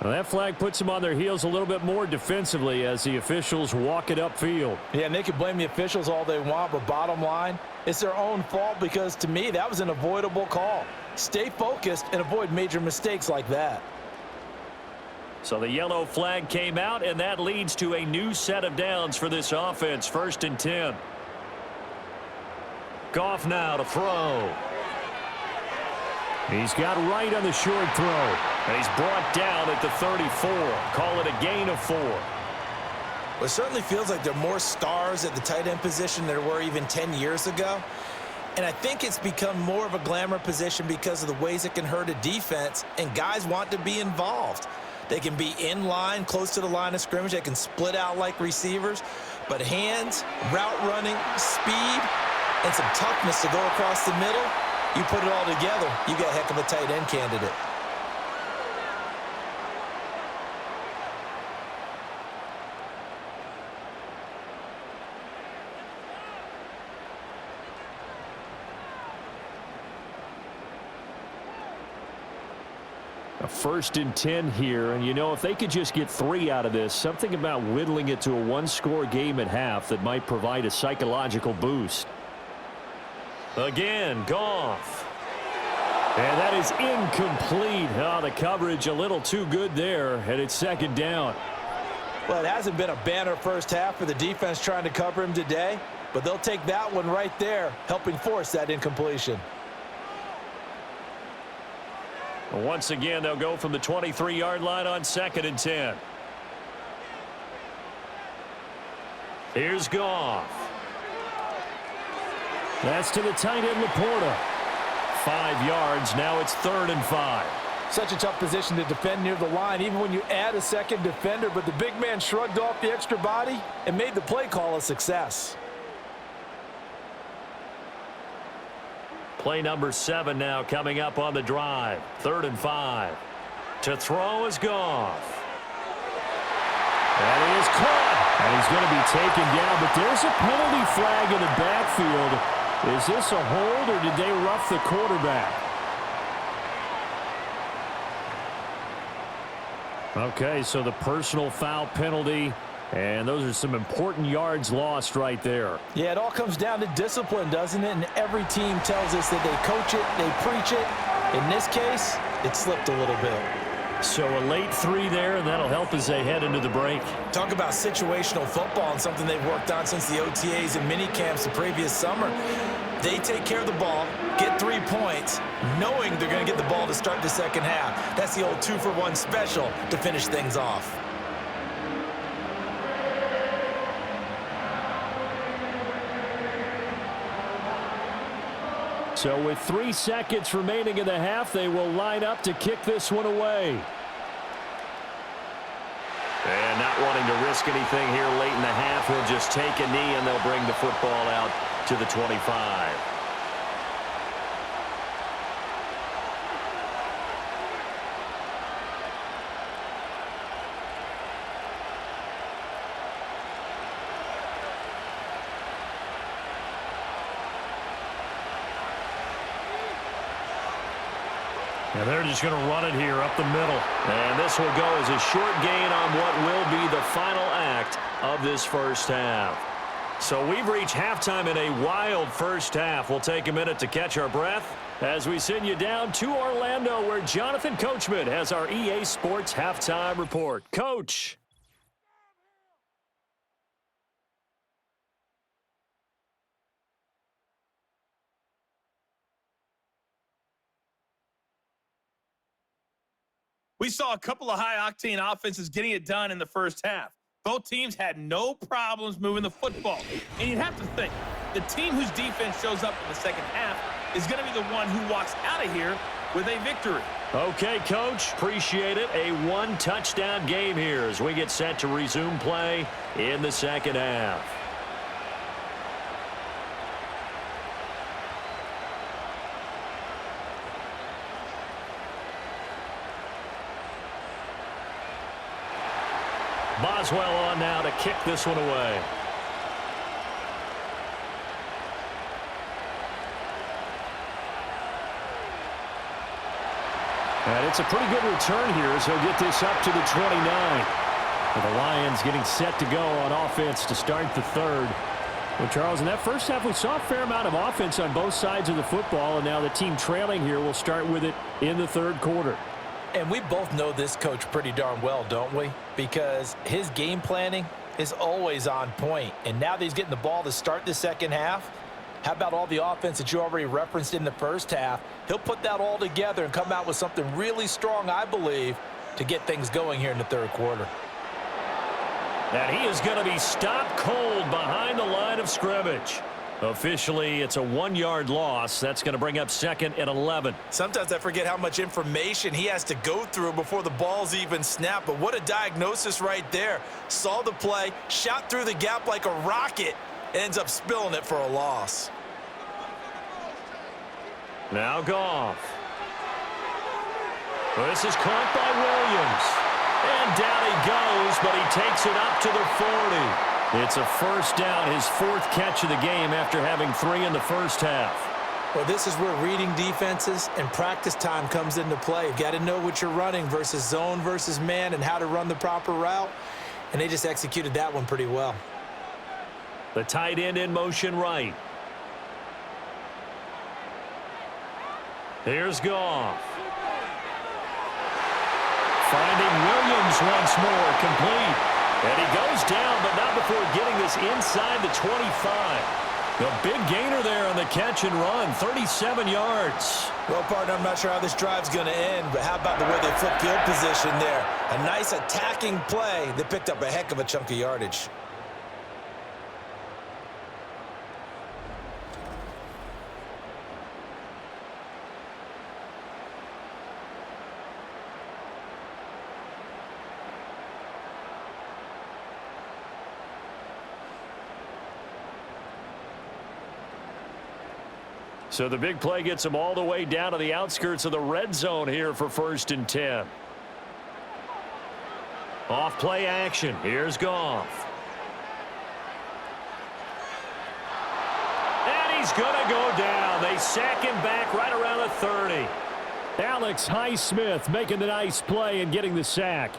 Well, that flag puts them on their heels a little bit more defensively as the officials walk it upfield. Yeah, and they can blame the officials all they want, but bottom line, it's their own fault because, to me, that was an avoidable call. Stay focused and avoid major mistakes like that. So the yellow flag came out, and that leads to a new set of downs for this offense. 1st and 10. Goff now to throw. He's got right on the short throw. And he's brought down at the 34. Call it a gain of 4. Well, it certainly feels like there are more stars at the tight end position than there were even 10 years ago. And I think it's become more of a glamour position because of the ways it can hurt a defense, and guys want to be involved. They can be in line, close to the line of scrimmage. They can split out like receivers. But hands, route running, speed, and some toughness to go across the middle, you put it all together, you got a heck of a tight end candidate. A 1st and 10 here, and you know, if they could just get 3 out of this, something about whittling it to a 1-score game at half that might provide a psychological boost. Again, Goff. And that is incomplete. Oh, the coverage a little too good there, and it's 2nd down. Well, it hasn't been a banner first half for the defense trying to cover him today, but they'll take that one right there, helping force that incompletion. Once again, they'll go from the 23-yard line on 2nd and 10. Here's Goff. That's to the tight end, Laporta. 5 yards. Now it's 3rd and 5. Such a tough position to defend near the line, even when you add a second defender, but the big man shrugged off the extra body and made the play call a success. Play number 7 now coming up on the drive. 3rd and 5. To throw is Goff. And he is caught. And he's going to be taken down, but there's a penalty flag in the backfield. Is this a hold, or did they rough the quarterback? Okay, so the personal foul penalty, and those are some important yards lost right there. Yeah, it all comes down to discipline, doesn't it? And every team tells us that they coach it, they preach it. In this case, it slipped a little bit. So a late 3 there, and that'll help as they head into the break. Talk about situational football and something they've worked on since the OTAs and mini camps the previous summer. They take care of the ball, get 3 points, knowing they're going to get the ball to start the second half. That's the old 2-for-1 special to finish things off. So with 3 seconds remaining in the half, they will line up to kick this one away. And not wanting to risk anything here late in the half, he'll just take a knee and they'll bring the football out to the 25. And they're just going to run it here up the middle. And this will go as a short gain on what will be the final act of this first half. So we've reached halftime in a wild first half. We'll take a minute to catch our breath as we send you down to Orlando, where Jonathan Coachman has our EA Sports Halftime Report. Coach. We saw a couple of high-octane offenses getting it done in the first half. Both teams had no problems moving the football. And you'd have to think, the team whose defense shows up in the second half is going to be the one who walks out of here with a victory. Okay, Coach. Appreciate it. A one-touchdown game here as we get set to resume play in the second half. Boswell on now to kick this one away. And it's a pretty good return here as he'll get this up to the 29. And the Lions getting set to go on offense to start the third. Well, Charles, in that first half, we saw a fair amount of offense on both sides of the football, and now the team trailing here will start with it in the third quarter. And we both know this coach pretty darn well, don't we? Because his game planning is always on point. And now that he's getting the ball to start the second half, how about all the offense that you already referenced in the first half? He'll put that all together and come out with something really strong, I believe, to get things going here in the third quarter. And he is going to be stopped cold behind the line of scrimmage. Officially, it's a 1-yard loss. That's going to bring up second and 11. Sometimes I forget how much information he has to go through before the ball's even snapped. But what a diagnosis right there. Saw the play, shot through the gap like a rocket, ends up spilling it for a loss. Now Goff. This is caught by Williams. And down he goes, but he takes it up to the 40. It's a first down, his fourth catch of the game after having 3 in the first half. Well, this is where reading defenses and practice time comes into play. You've got to know what you're running versus zone versus man and how to run the proper route. And they just executed that one pretty well. The tight end in motion right. Here's Goff. Finding Williams once more, complete. And he goes down, but not before getting this inside the 25. The big gainer there on the catch and run, 37 yards. Well, partner, I'm not sure how this drive's going to end, but how about the way they flip field position there? A nice attacking play that picked up a heck of a chunk of yardage. So the big play gets him all the way down to the outskirts of the red zone here for 1st and 10. Off play action. Here's Goff. And he's going to go down. They sack him back right around the 30. Alex Highsmith making the nice play and getting the sack.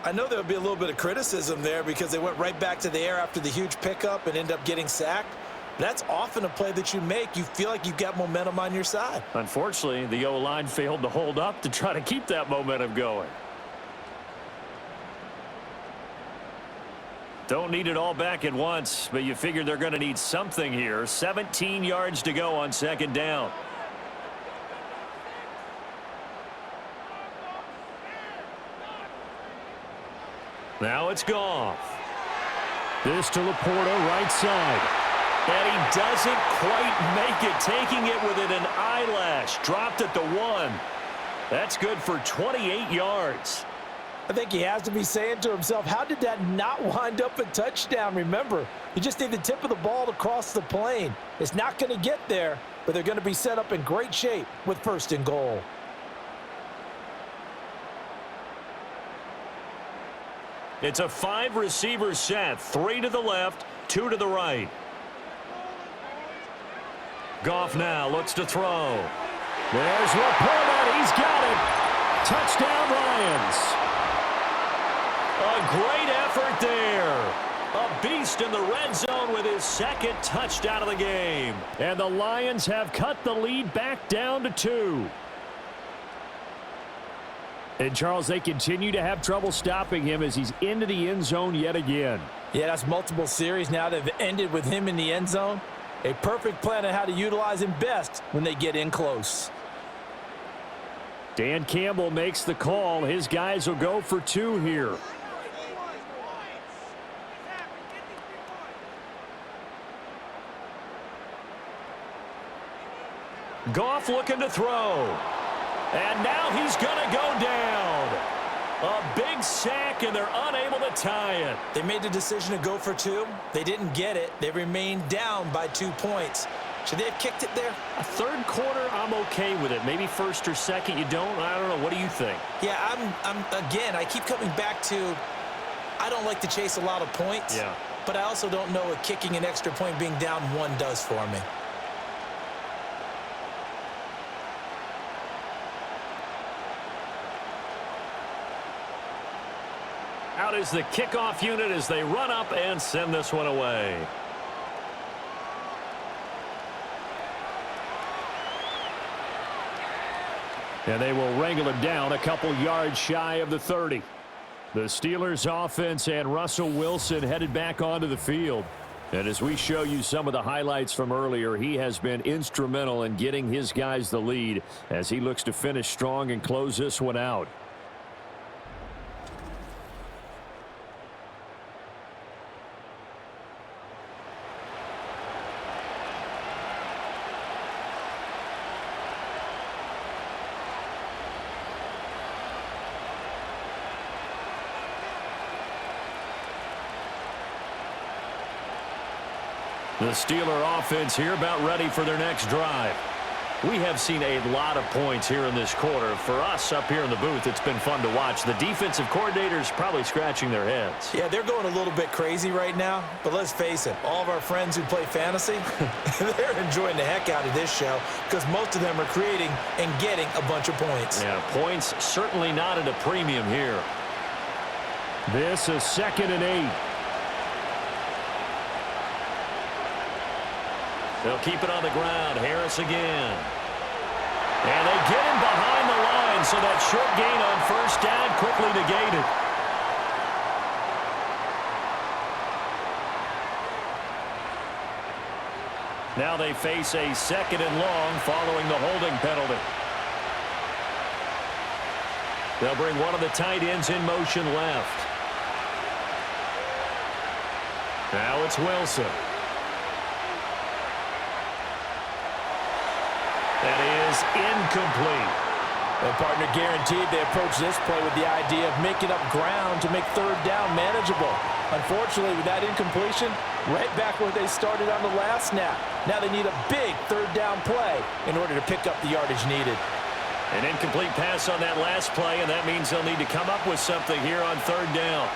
I know there'll be a little bit of criticism there because they went right back to the air after the huge pickup and end up getting sacked. That's often a play that you make. You feel like you've got momentum on your side. Unfortunately, the O-line failed to hold up to try to keep that momentum going. Don't need it all back at once, but you figure they're going to need something here. 17 yards to go on 2nd down. Now it's Goff. This to Laporta, right side. And he doesn't quite make it, taking it within an eyelash. Dropped at the 1. That's good for 28 yards. I think he has to be saying to himself, how did that not wind up a touchdown? Remember, you just need the tip of the ball to cross the plane. It's not going to get there, but they're going to be set up in great shape with 1st and goal. It's a 5-receiver set, 3 to the left, 2 to the right. Goff now looks to throw. There's Laporta. He's got it. Touchdown, Lions. A great effort there. A beast in the red zone with his 2nd touchdown of the game. And the Lions have cut the lead back down to 2. And, Charles, they continue to have trouble stopping him as he's into the end zone yet again. Yeah, that's multiple series now that have ended with him in the end zone. A perfect plan on how to utilize him best when they get in close. Dan Campbell makes the call. His guys will go for 2 here. Goff looking to throw. And now he's going to go down. A big sack, and they're unable to tie it. They made the decision to go for 2. They didn't get it. They remained down by 2 points. Should they have kicked it there? A 3rd quarter, I'm okay with it. Maybe 1st or 2nd, you don't? I don't know. What do you think? Yeah, again, I keep coming back to I don't like to chase a lot of points. Yeah. But I also don't know what kicking an extra point being down 1 does for me. Out is the kickoff unit as they run up and send this one away. And they will wrangle it down a couple yards shy of the 30. The Steelers offense and Russell Wilson headed back onto the field. And as we show you some of the highlights from earlier, he has been instrumental in getting his guys the lead as he looks to finish strong and close this one out. The Steeler offense here about ready for their next drive. We have seen a lot of points here in this quarter. For us up here in the booth, it's been fun to watch. The defensive coordinators probably scratching their heads. Yeah, they're going a little bit crazy right now. But let's face it, all of our friends who play fantasy, they're enjoying the heck out of this show because most of them are creating and getting a bunch of points. Yeah, points certainly not at a premium here. This is 2nd and 8. They'll keep it on the ground. Harris again. And they get him behind the line, so that short gain on 1st down quickly negated. Now they face a 2nd and long following the holding penalty. They'll bring one of the tight ends in motion left. Now it's Wilson. That is incomplete. And partner guaranteed they approach this play with the idea of making up ground to make 3rd down manageable. Unfortunately, with that incompletion, right back where they started on the last snap. Now they need a big 3rd down play in order to pick up the yardage needed. An incomplete pass on that last play, and that means they'll need to come up with something here on 3rd down.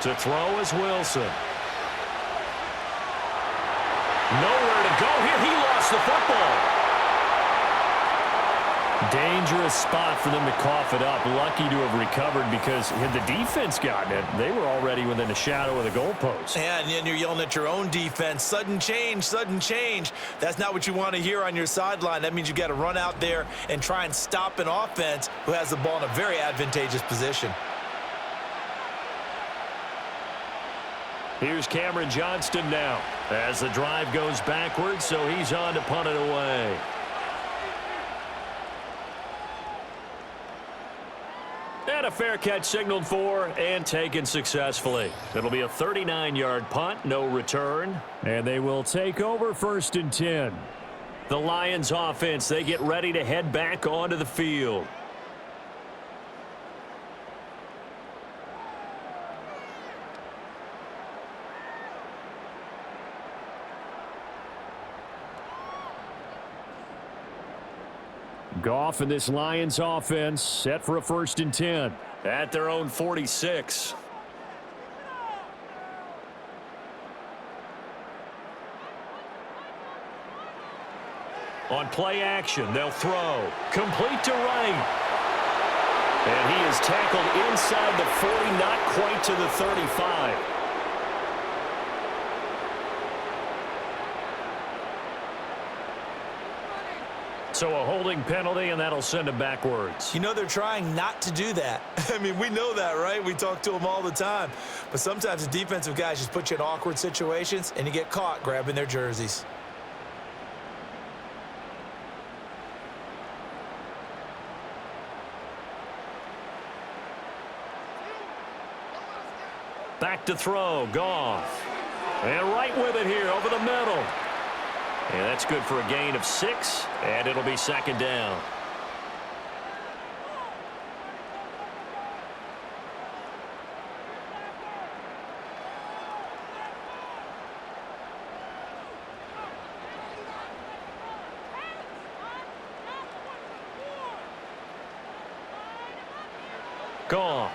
To throw is Wilson. Nowhere to go here. He lost the football. Dangerous spot for them to cough it up. Lucky to have recovered because had the defense gotten it, they were already within a shadow of the goalpost. Yeah, and you're yelling at your own defense. Sudden change, sudden change. That's not what you want to hear on your sideline. That means you got to run out there and try and stop an offense who has the ball in a very advantageous position. Here's Cameron Johnston now as the drive goes backwards, so he's on to punt it away. And a fair catch signaled for and taken successfully. It'll be a 39-yard punt, no return. And they will take over 1st and 10. The Lions offense, they get ready to head back onto the field. Goff and this Lions offense set for a 1st and 10 at their own 46. On play action, they'll throw. Complete to right. And he is tackled inside the 40, not quite to the 35. So a holding penalty, and that'll send him backwards. You know they're trying not to do that. I mean, we know that, right? We talk to them all the time. But sometimes the defensive guys just put you in awkward situations, and you get caught grabbing their jerseys. Back to throw, Goff. And right with it here, over the middle. And that's good for a gain of 6, and it'll be 2nd down. Goff.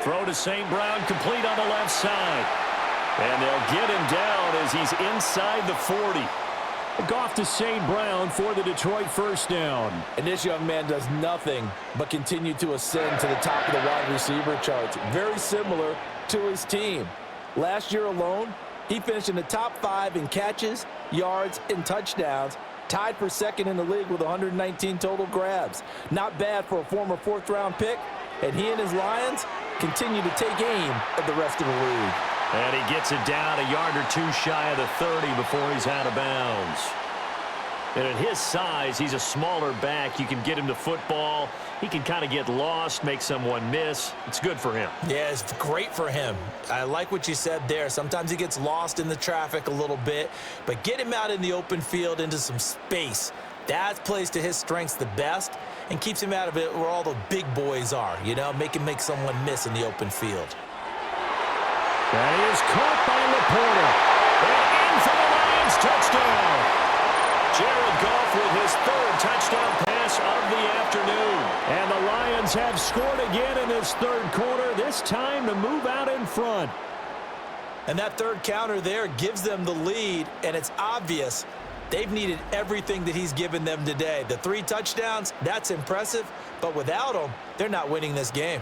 Throw to St. Brown, complete on the left side. And they'll get him down as he's inside the 40. Goff to St. Brown for the Detroit 1st down. And this young man does nothing but continue to ascend to the top of the wide receiver charts. Very similar to his team. Last year alone, he finished in the top 5 in catches, yards, and touchdowns, tied for 2nd in the league with 119 total grabs. Not bad for a former 4th-round pick, and he and his Lions continue to take aim at the rest of the league. And he gets it down a yard or 2 shy of the 30 before he's out of bounds. And at his size, he's a smaller back. You can get him to football. He can kind of get lost, make someone miss. It's good for him. Yeah, it's great for him. I like what you said there. Sometimes he gets lost in the traffic a little bit, but get him out in the open field into some space. That plays to his strengths the best and keeps him out of it where all the big boys are, you know, make someone miss in the open field. That is caught by Laporta. And in for the Lions touchdown. Jared Goff with his 3rd touchdown pass of the afternoon. And the Lions have scored again in this 3rd quarter, this time to move out in front. And that 3rd counter there gives them the lead, and it's obvious they've needed everything that he's given them today. The 3 touchdowns, that's impressive, but without him, they're not winning this game.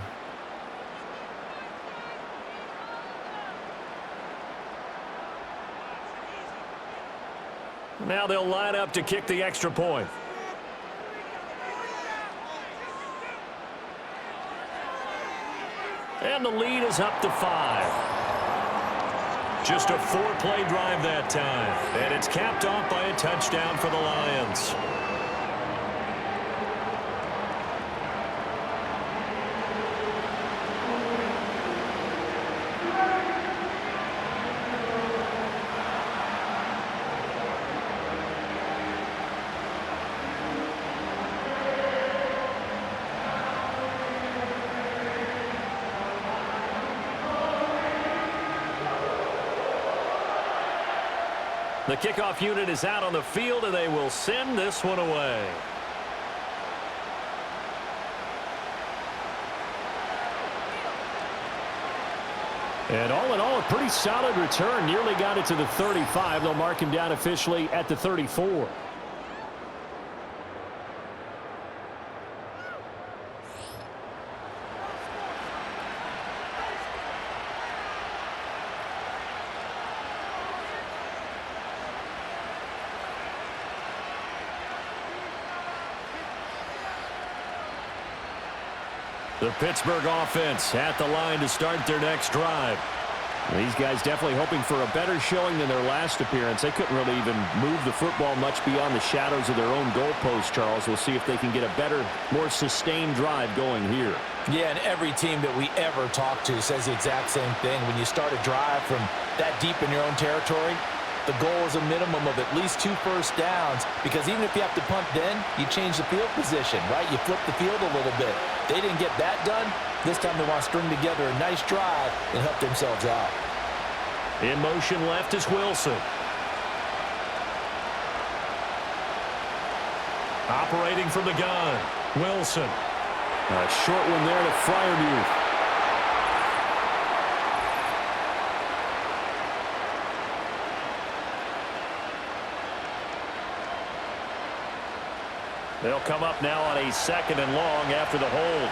Now they'll line up to kick the extra point. And the lead is up to 5. Just a 4-play drive that time. And it's capped off by a touchdown for the Lions. The kickoff unit is out on the field, and they will send this one away. And all in all, a pretty solid return. Nearly got it to the 35. They'll mark him down officially at the 34. The Pittsburgh offense at the line to start their next drive. These guys definitely hoping for a better showing than their last appearance. They couldn't really even move the football much beyond the shadows of their own goalpost, Charles. We'll see if they can get a better, more sustained drive going here. Yeah, and every team that we ever talk to says the exact same thing. When you start a drive from that deep in your own territory, the goal is a minimum of at least 2 first downs, because even if you have to punt then, you change the field position, right? You flip the field a little bit. They didn't get that done. This time they want to string together a nice drive and help themselves out. In motion left is Wilson. Operating from the gun, Wilson. A short one there to Freiermuth. They'll come up now on a 2nd and long after the hold.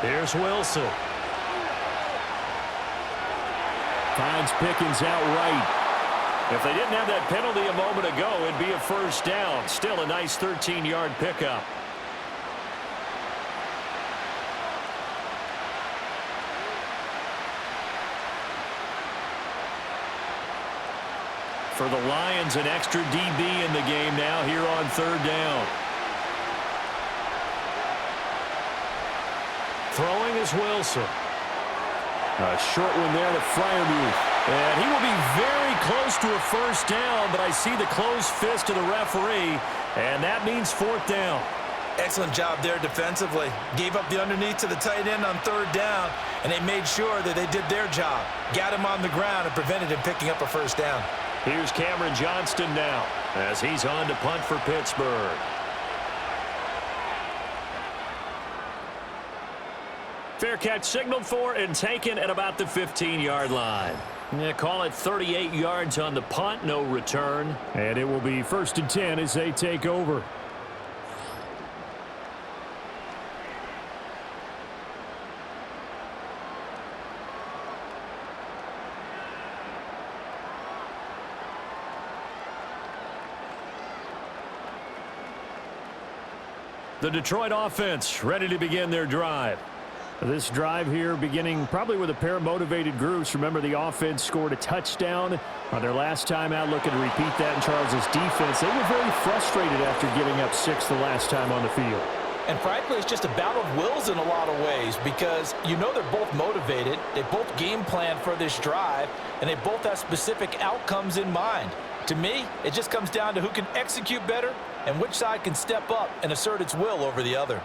Here's Wilson. Finds Pickens out right. If they didn't have that penalty a moment ago, it'd be a first down. Still a nice 13-yard pickup. For the Lions, an extra DB in the game now here on 3rd down. Throwing is Wilson. A short one there to Freiermuth. And he will be very close to a first down, but I see the closed fist of the referee, and that means 4th down. Excellent job there defensively. Gave up the underneath to the tight end on 3rd down, and they made sure that they did their job. Got him on the ground and prevented him picking up a first down. Here's Cameron Johnston now as he's on to punt for Pittsburgh. Fair catch signaled for and taken at about the 15-yard line. Yeah, call it 38 yards on the punt, no return. And it will be 1st and 10 as they take over. The Detroit offense ready to begin their drive. This drive here beginning probably with a pair of motivated groups. Remember, the offense scored a touchdown on their last time out. Looking to repeat that in Charles's defense. They were very frustrated after giving up 6 the last time on the field. And frankly, it's just a battle of wills in a lot of ways, because you know they're both motivated. They both game plan for this drive, and they both have specific outcomes in mind. To me, it just comes down to who can execute better and which side can step up and assert its will over the other.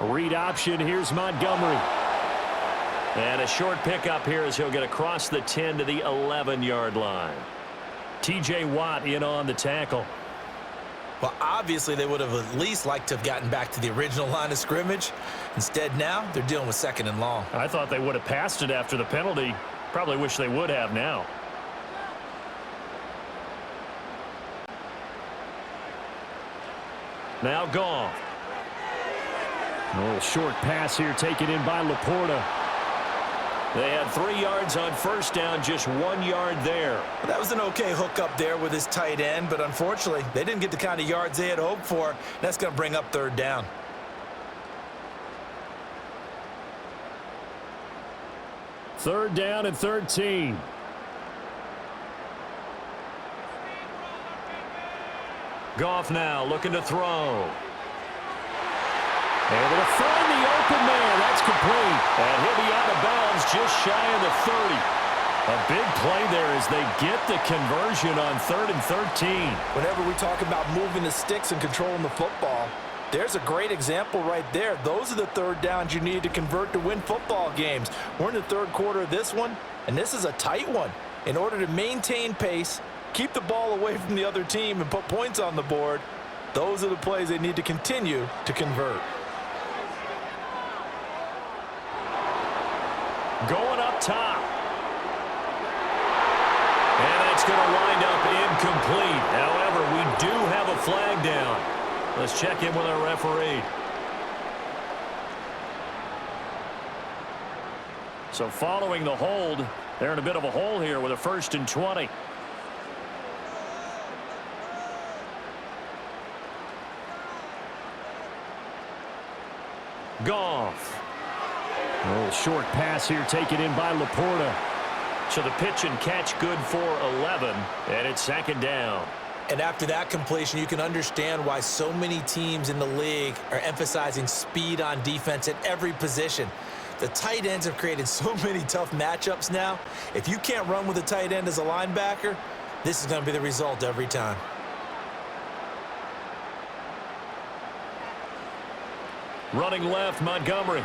Read option, here's Montgomery. And a short pickup here as he'll get across the 10 to the 11-yard line. T.J. Watt in on the tackle. Well, obviously they would have at least liked to have gotten back to the original line of scrimmage. Instead now, they're dealing with 2nd and long. I thought they would have passed it after the penalty. Probably wish they would have now. Now Goff. A little short pass here taken in by Laporta. They had 3 yards on first down, just 1 yard there. Well, that was an okay hookup there with his tight end, but unfortunately, they didn't get the kind of yards they had hoped for. That's going to bring up 3rd down. Third down and 13. Goff now looking to throw. Able to find the open man. That's complete. And he'll be out of bounds just shy of the 30. A big play there as they get the conversion on 3rd and 13. Whenever we talk about moving the sticks and controlling the football, there's a great example right there. Those are the 3rd downs you need to convert to win football games. We're in the 3rd quarter of this one, and this is a tight one. In order to maintain pace, keep the ball away from the other team, and put points on the board, those are the plays they need to continue to convert. Going up top. And that's going to wind up incomplete. However, we do have a flag down. Let's check in with our referee. So following the hold, they're in a bit of a hole here with a 1st and 20. Goff. A little short pass here taken in by Laporta. So the pitch and catch good for 11, and it's 2nd down. And after that completion, you can understand why so many teams in the league are emphasizing speed on defense at every position. The tight ends have created so many tough matchups now. If you can't run with a tight end as a linebacker, this is going to be the result every time. Running left, Montgomery.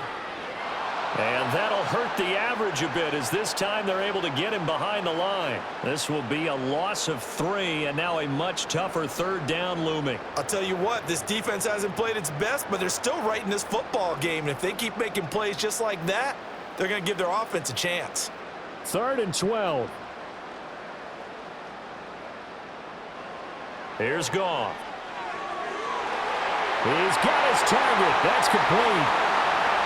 And that'll hurt the average a bit as this time they're able to get him behind the line. This will be a loss of 3 and now a much tougher 3rd down looming. I'll tell you what, this defense hasn't played its best, but they're still right in this football game. And if they keep making plays just like that, they're going to give their offense a chance. 3rd and 12. Here's Goff. He's got his target. That's complete.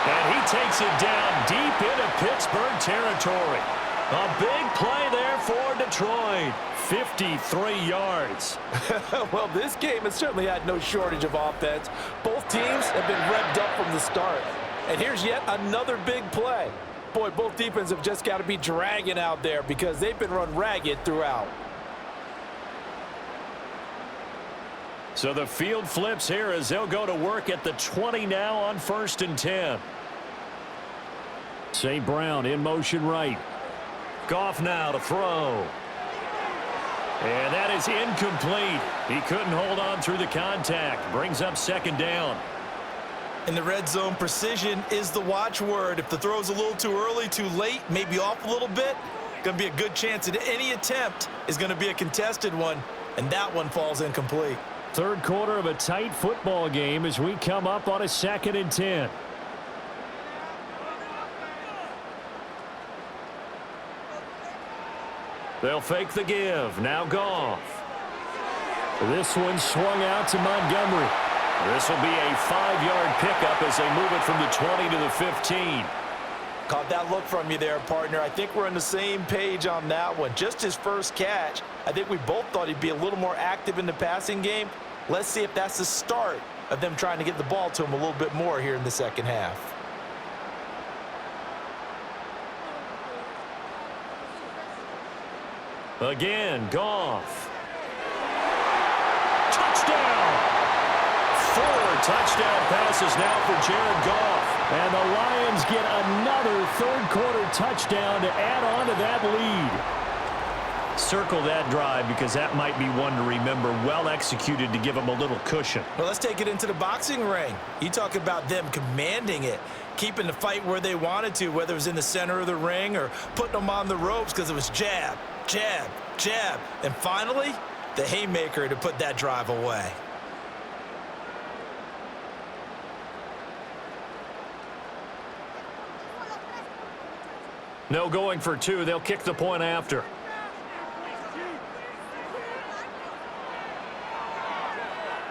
And he takes it down deep into Pittsburgh territory. A big play there for Detroit. 53 yards. Well, this game has certainly had no shortage of offense. Both teams have been revved up from the start. And here's yet another big play. Boy, both defenses have just got to be dragging out there because they've been run ragged throughout. So the field flips here as they'll go to work at the 20 now on 1st and 10. St. Brown in motion right. Goff now to throw. And that is incomplete. He couldn't hold on through the contact. Brings up 2nd down. In the red zone, precision is the watchword. If the throw's a little too early, too late, maybe off a little bit, going to be a good chance that any attempt is going to be a contested one, and that one falls incomplete. 3rd quarter of a tight football game as we come up on a 2nd and 10. They'll fake the give. Now Goff. This one swung out to Montgomery. This will be a 5-yard pickup as they move it from the 20 to the 15. Caught that look from you there, partner. I think we're on the same page on that one. Just his first catch. I think we both thought he'd be a little more active in the passing game. Let's see if that's the start of them trying to get the ball to him a little bit more here in the 2nd half. Again, Goff. Touchdown! 4 touchdown passes now for Jared Goff. And the Lions get another 3rd quarter touchdown to add on to that lead. Circle that drive because that might be one to remember. Well executed to give them a little cushion. Well, let's take it into the boxing ring. You talk about them commanding it, keeping the fight where they wanted to, whether it was in the center of the ring or putting them on the ropes because it was jab, jab, jab. And finally, the haymaker to put that drive away. No going for 2. They'll kick the point after.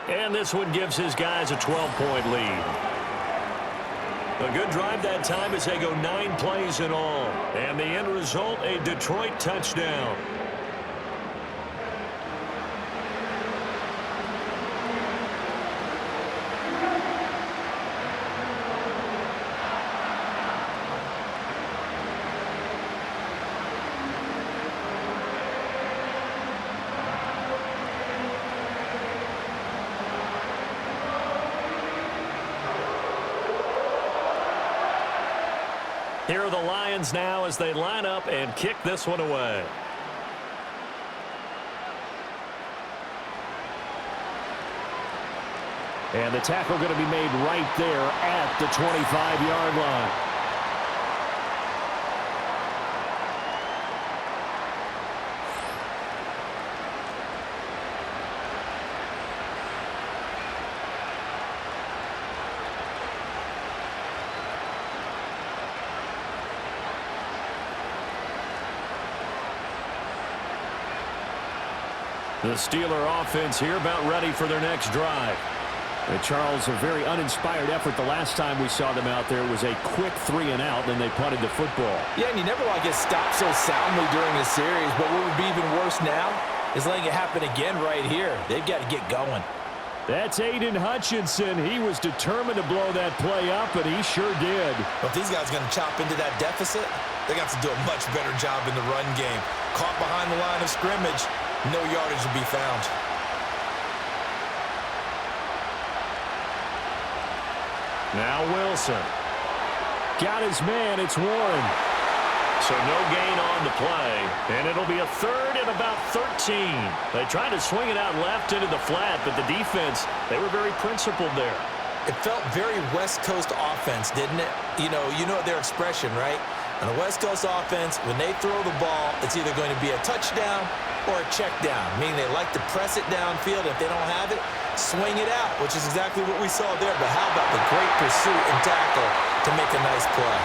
And this one gives his guys a 12-point lead. A good drive that time as they go 9 plays in all. And the end result, a Detroit touchdown. Here are the Lions now as they line up and kick this one away. And the tackle going to be made right there at the 25-yard line. The Steeler offense here about ready for their next drive. And Charles, a very uninspired effort. The last time we saw them out there was a quick 3-and-out, then they punted the football. Yeah, and you never want to get stopped so soundly during a series, but what would be even worse now is letting it happen again right here. They've got to get going. That's Aiden Hutchinson. He was determined to blow that play up, and he sure did. Well, if these guys are going to chop into that deficit, they got to do a much better job in the run game. Caught behind the line of scrimmage, no yardage to be found. Now Wilson. Got his man. It's Warren. So no gain on the play, and it'll be a 3rd and about 13. They tried to swing it out left into the flat, but the defense, they were very principled there. It felt very West Coast offense, didn't it? You know their expression, right? On a West Coast offense, when they throw the ball, it's either going to be a touchdown or a check down, meaning they like to press it downfield. If they don't have it, swing it out, which is exactly what we saw there. But how about the great pursuit and tackle to make a nice play?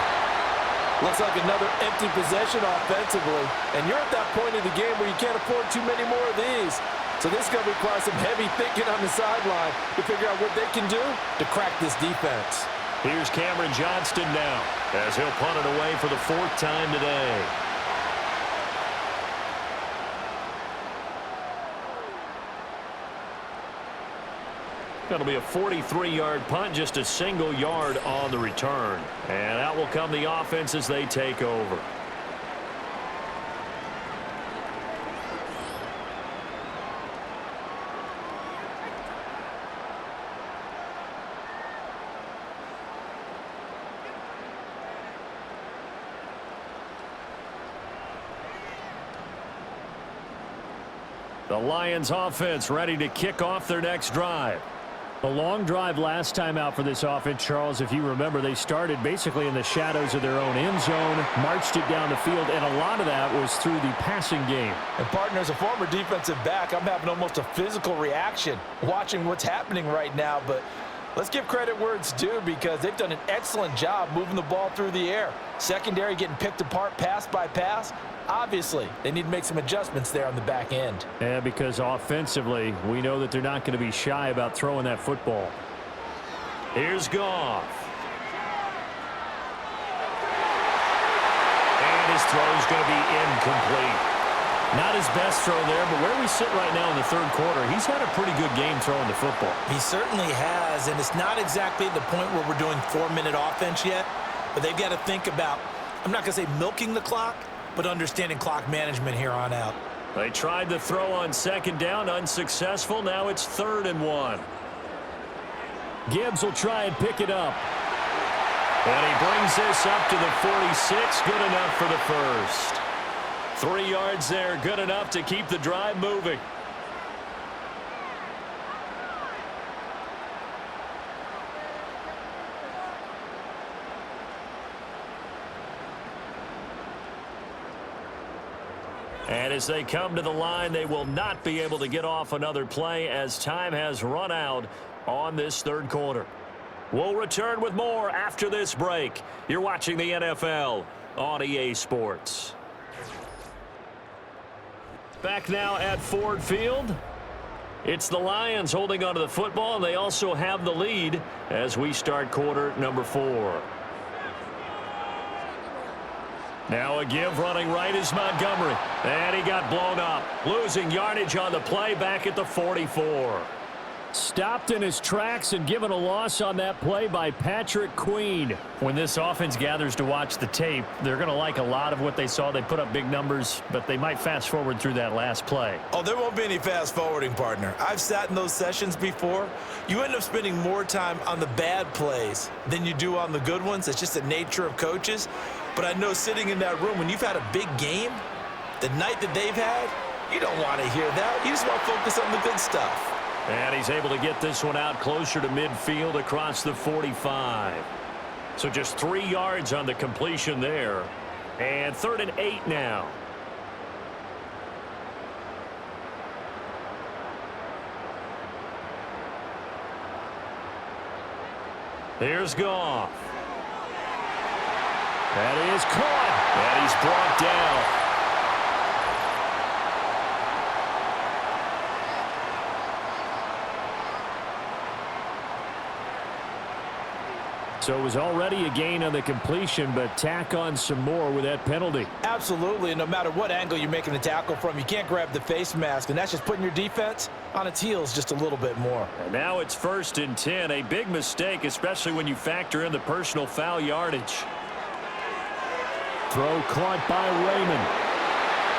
Looks like another empty possession offensively, and you're at that point of the game where you can't afford too many more of these. So this is going to require some heavy thinking on the sideline to figure out what they can do to crack this defense. Here's Cameron Johnston now, as he'll punt it away for the 4th time today. That'll be a 43-yard punt, just a single yard on the return. And out will come the offense as they take over. The Lions offense ready to kick off their next drive. A long drive last time out for this offense, Charles. If you remember, they started basically in the shadows of their own end zone, marched it down the field, and a lot of that was through the passing game. And, partner, as a former defensive back, I'm having almost a physical reaction watching what's happening right now. But let's give credit where it's due, because they've done an excellent job moving the ball through the air. Secondary getting picked apart pass by pass. Obviously, they need to make some adjustments there on the back end. Yeah, because offensively, we know that they're not going to be shy about throwing that football. Here's Goff. And his throw is going to be incomplete. Not his best throw there, but where we sit right now in the 3rd quarter, he's had a pretty good game throwing the football. He certainly has, and it's not exactly the point where we're doing 4-minute offense yet, but they've got to think about, I'm not going to say milking the clock, but understanding clock management here on out. They tried to throw on 2nd down, unsuccessful. Now it's 3rd and 1. Gibbs will try and pick it up. And he brings this up to the 46. Good enough for the first. 3 yards there, good enough to keep the drive moving. And as they come to the line, they will not be able to get off another play as time has run out on this 3rd quarter. We'll return with more after this break. You're watching the NFL on EA Sports. Back now at Ford Field. It's the Lions holding onto the football, and they also have the lead as we start quarter number 4. Now a give running right is Montgomery. And he got blown up. Losing yardage on the play back at the 44. Stopped in his tracks and given a loss on that play by Patrick Queen. When this offense gathers to watch the tape, they're going to like a lot of what they saw. They put up big numbers, but they might fast forward through that last play. Oh, there won't be any fast forwarding, partner. I've sat in those sessions before. You end up spending more time on the bad plays than you do on the good ones. It's just the nature of coaches. But I know sitting in that room, when you've had a big game, the night that they've had, you don't want to hear that. You just want to focus on the good stuff. And he's able to get this one out closer to midfield across the 45. So just 3 yards on the completion there. And 3rd and 8 now. Here's Goff. That is caught. And he's brought down. So it was already a gain on the completion, but tack on some more with that penalty. Absolutely, and no matter what angle you're making the tackle from, you can't grab the face mask, and that's just putting your defense on its heels just a little bit more. And now it's 1st and 10, a big mistake, especially when you factor in the personal foul yardage. Throw caught by Raymond.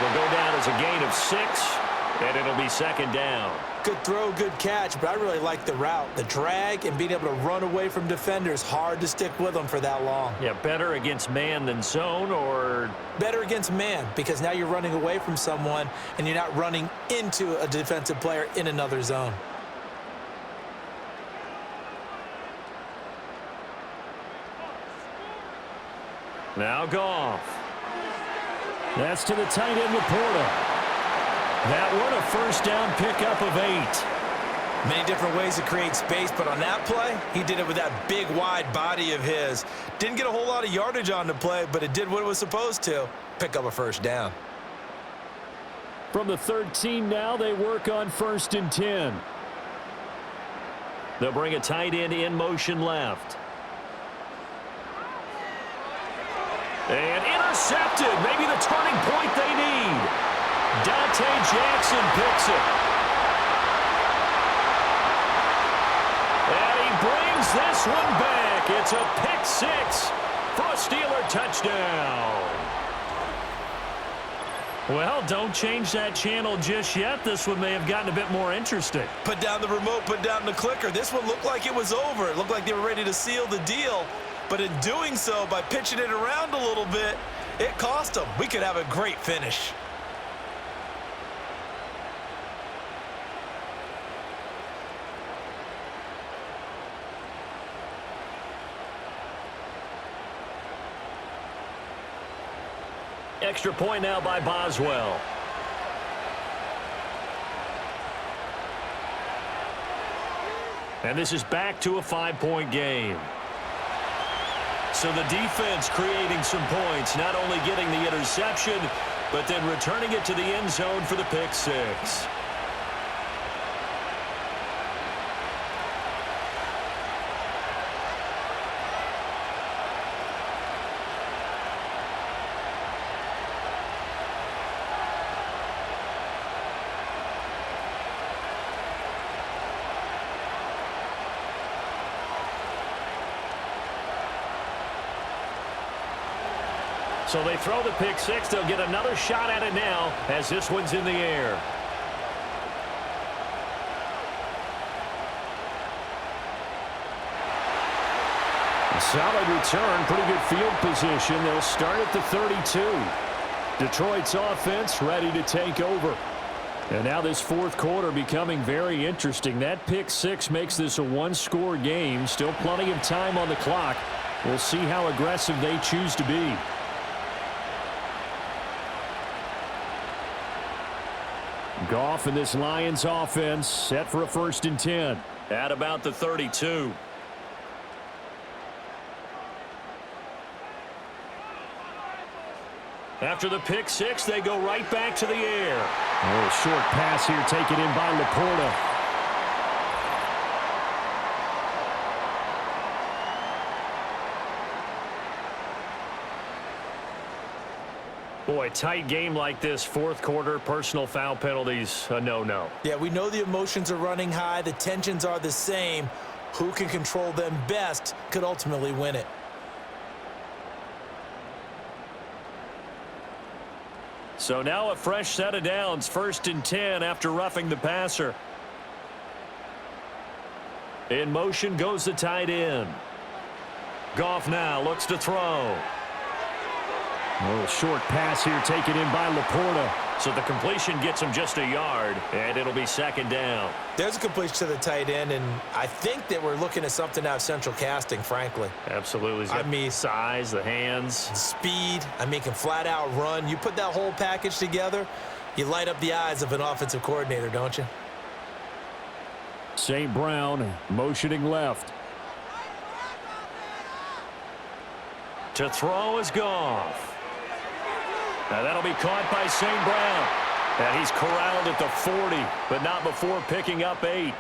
Will go down as a gain of 6, and it'll be 2nd down. Good throw, good catch, but I really like the route. The drag and being able to run away from defenders, hard to stick with them for that long. Yeah, better against man than zone, or? Better against man, because now you're running away from someone and you're not running into a defensive player in another zone. Now Goff. That's to the tight end, Laporta. That one a 1st down pickup of 8. Many different ways to create space, but on that play, he did it with that big, wide body of his. Didn't get a whole lot of yardage on the play, but it did what it was supposed to. Pick up a 1st down. From the 13 now, they work on 1st and 10. They'll bring a tight end in motion left. And intercepted. Maybe the turning point they need. Dante Jackson picks it. And he brings this one back. It's a pick 6 for a Steeler touchdown. Well, don't change that channel just yet. This one may have gotten a bit more interesting. Put down the remote, put down the clicker. This one looked like it was over. It looked like they were ready to seal the deal. But in doing so, by pitching it around a little bit, it cost them. We could have a great finish. Extra point now by Boswell. And this is back to a 5-point game. So the defense creating some points, not only getting the interception, but then returning it to the end zone for the pick 6. So they throw the pick 6. They'll get another shot at it now as this one's in the air. A solid return, pretty good field position. They'll start at the 32. Detroit's offense ready to take over. And now this 4th quarter becoming very interesting. That pick 6 makes this a 1-score game. Still plenty of time on the clock. We'll see how aggressive they choose to be. Goff and this Lions offense set for a 1st and 10 at about the 32. After the pick 6, they go right back to the air. A little short pass here taken in by Laporta. Boy, tight game like this, 4th quarter, personal foul penalties, a no-no. Yeah, we know the emotions are running high. The tensions are the same. Who can control them best could ultimately win it. So now a fresh set of downs, 1st and 10 after roughing the passer. In motion goes the tight end. Goff now looks to throw. A little short pass here taken in by Laporta. So the completion gets him just a yard, and it'll be 2nd down. There's a completion to the tight end, and I think that we're looking at something out of central casting, frankly. Absolutely. I mean, size, the hands. Speed. I mean, can flat out run. You put that whole package together, you light up the eyes of an offensive coordinator, don't you? St. Brown motioning left. To throw is Goff. Now that'll be caught by St. Brown. And he's corralled at the 40, but not before picking up 8.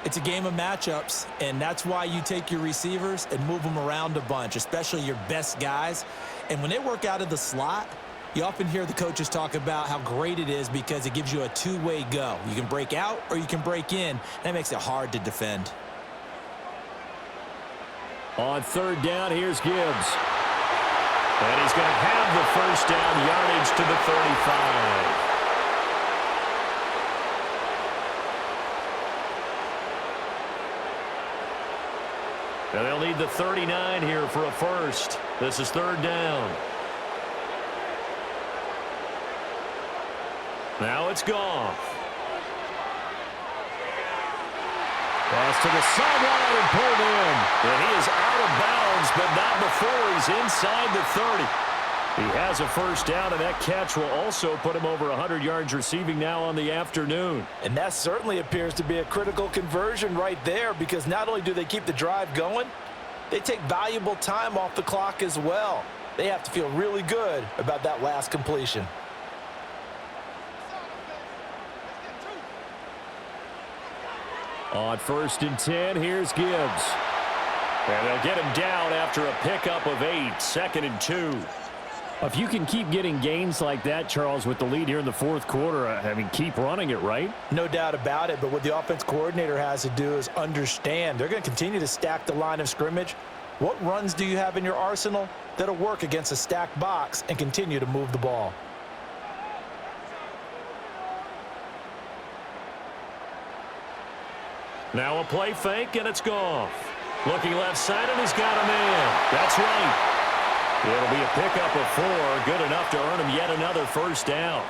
It's a game of matchups, and that's why you take your receivers and move them around a bunch, especially your best guys. And when they work out of the slot, you often hear the coaches talk about how great it is because it gives you a two-way go. You can break out or you can break in. That makes it hard to defend. On third down, here's Gibbs. And he's going to have the first down, yardage to the 35. And they'll need the 39 here for a first. This is third down. Now it's Goff. Pass to the sideline and pulled in. And he is out of bounds, but not before he's inside the 30. He has a first down, and that catch will also put him over 100 yards receiving now on the afternoon. And that certainly appears to be a critical conversion right there, because not only do they keep the drive going, they take valuable time off the clock as well. They have to feel really good about that last completion. On 1st and 10, here's Gibbs. And they'll get him down after a pickup of 8, 2nd and 2. If you can keep getting gains like that, Charles, with the lead here in the fourth quarter, I mean, keep running it, right? No doubt about it, but what the offense coordinator has to do is understand they're going to continue to stack the line of scrimmage. What runs do you have in your arsenal that'll work against a stacked box and continue to move the ball? Now a play fake, and it's Goff. Looking left side, and he's got a man. That's right. It'll be a pickup of 4, good enough to earn him yet another first down.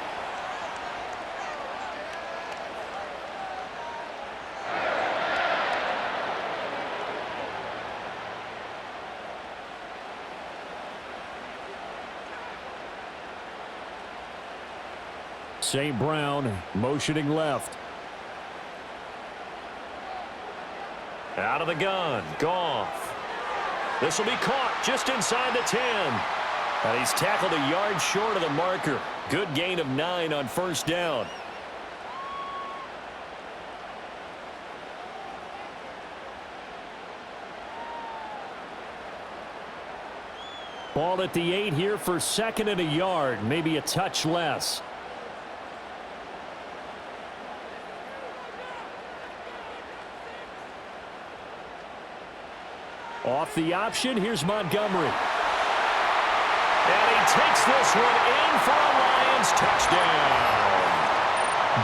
St. Brown motioning left. Out of the gun, Goff. This will be caught just inside the 10. And he's tackled a yard short of the marker. Good gain of 9 on first down. Ball at the 8 here for 2nd and a yard, maybe a touch less. Off the option, here's Montgomery. And he takes this one in for a Lions touchdown.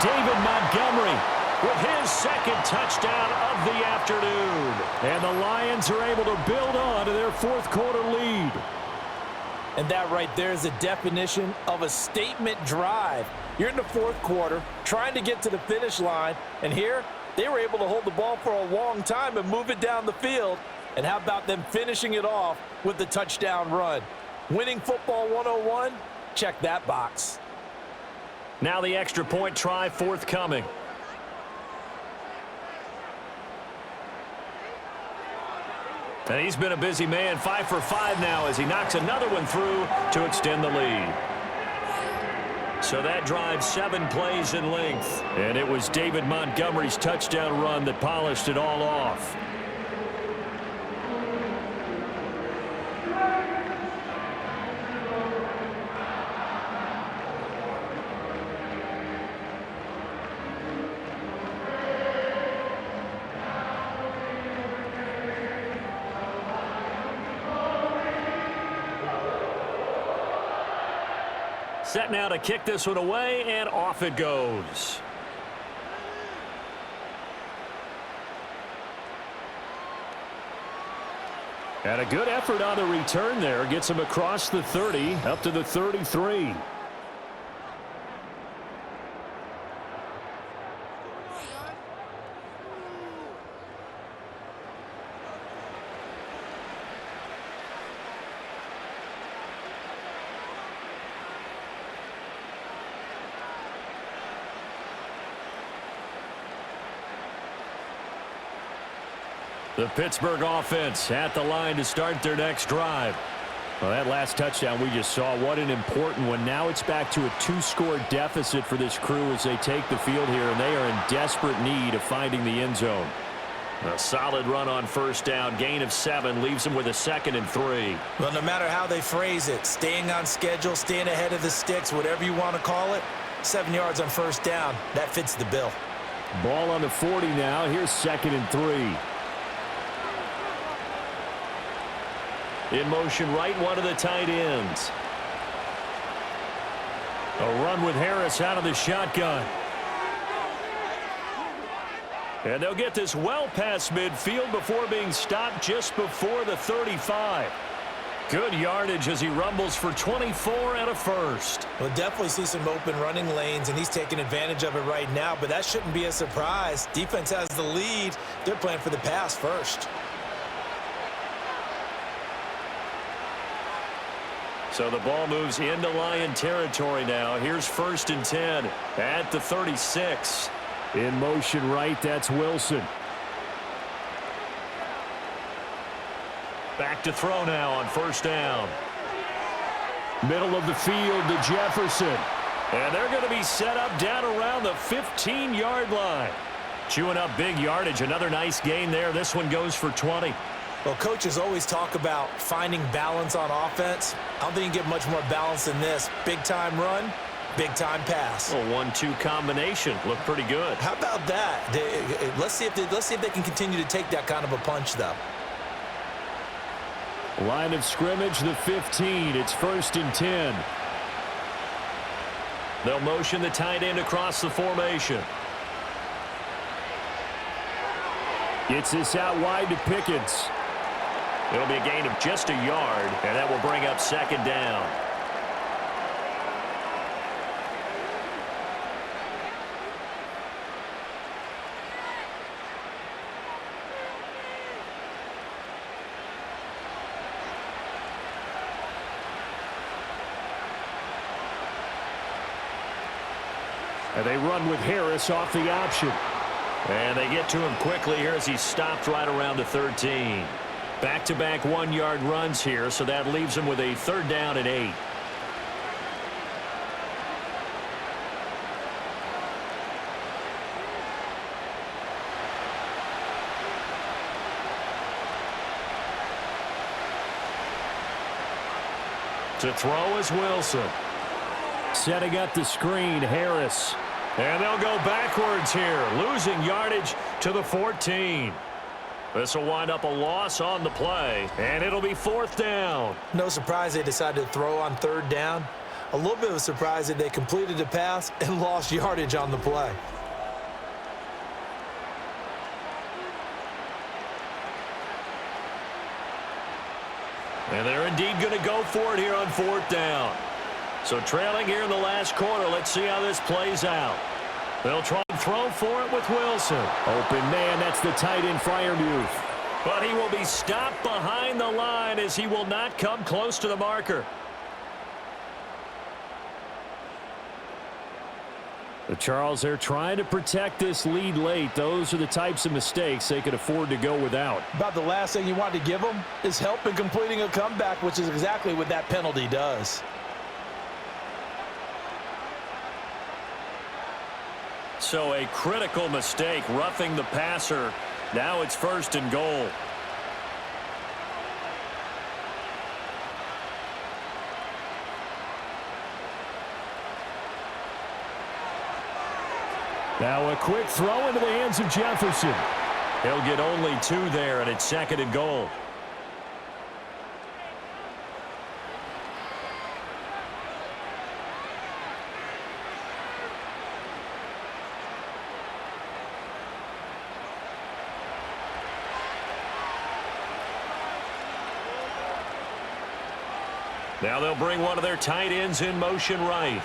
David Montgomery with his 2nd touchdown of the afternoon. And the Lions are able to build on to their fourth quarter lead. And that right there is a definition of a statement drive. You're in the fourth quarter, trying to get to the finish line, and here they were able to hold the ball for a long time and move it down the field. And how about them finishing it off with the touchdown run? Winning football 101? Check that box. Now the extra point try forthcoming. And he's been a busy man, 5 for 5 now as he knocks another one through to extend the lead. So that drives 7 plays in length. And it was David Montgomery's touchdown run that polished it all off. Set now to kick this one away, and off it goes. And a good effort on the return there. Gets him across the 30, up to the 33. The Pittsburgh offense at the line to start their next drive. Well, that last touchdown we just saw, what an important one. Now it's back to a 2-score deficit for this crew as they take the field here, and they are in desperate need of finding the end zone. A solid run on first down. Gain of 7 leaves him with a 2nd and 3. Well, no matter how they phrase it, staying on schedule, staying ahead of the sticks, whatever you want to call it, 7 yards on first down, that fits the bill. Ball on the 40 now. Here's 2nd and 3. In motion right, one of the tight ends. A run with Harris out of the shotgun. And they'll get this well past midfield before being stopped just before the 35. Good yardage as he rumbles for 24 and a first. We'll definitely see some open running lanes, and he's taking advantage of it right now, but that shouldn't be a surprise. Defense has the lead. They're playing for the pass first. So the ball moves into Lion territory now. Here's 1st and 10 at the 36. In motion right, that's Wilson. Back to throw now on first down. Middle of the field to Jefferson. And they're going to be set up down around the 15-yard line. Chewing up big yardage. Another nice gain there. This one goes for 20. Well, coaches always talk about finding balance on offense. I don't think you get much more balance than this. Big-time run, big-time pass. A 1-2 combination. Looked pretty good. How about that? Let's see if they can continue to take that kind of a punch, though. Line of scrimmage, the 15. It's 1st and 10. They'll motion the tight end across the formation. Gets this out wide to Pickens. It'll be a gain of just a yard, and that will bring up 2nd down. And they run with Harris off the option. And they get to him quickly here as he's stopped right around the 13. Back-to-back 1-yard runs here, so that leaves him with a 3rd down and 8. To throw is Wilson. Setting up the screen, Harris. And they'll go backwards here, losing yardage to the 14. This will wind up a loss on the play, and it'll be 4th down. No surprise they decided to throw on 3rd down. A little bit of a surprise that they completed the pass and lost yardage on the play. And they're indeed going to go for it here on 4th down. So trailing here in the last quarter, let's see how this plays out. They'll try and throw for it with Wilson. Open man, that's the tight end Freiermuth. But he will be stopped behind the line as he will not come close to the marker. The Charles, they're trying to protect this lead late. Those are the types of mistakes they could afford to go without. About the last thing you want to give them is help in completing a comeback, which is exactly what that penalty does. So a critical mistake, roughing the passer. Now it's 1st and goal. Now a quick throw into the hands of Jefferson. He'll get only 2 there, and it's 2nd and goal. Now they'll bring one of their tight ends in motion right.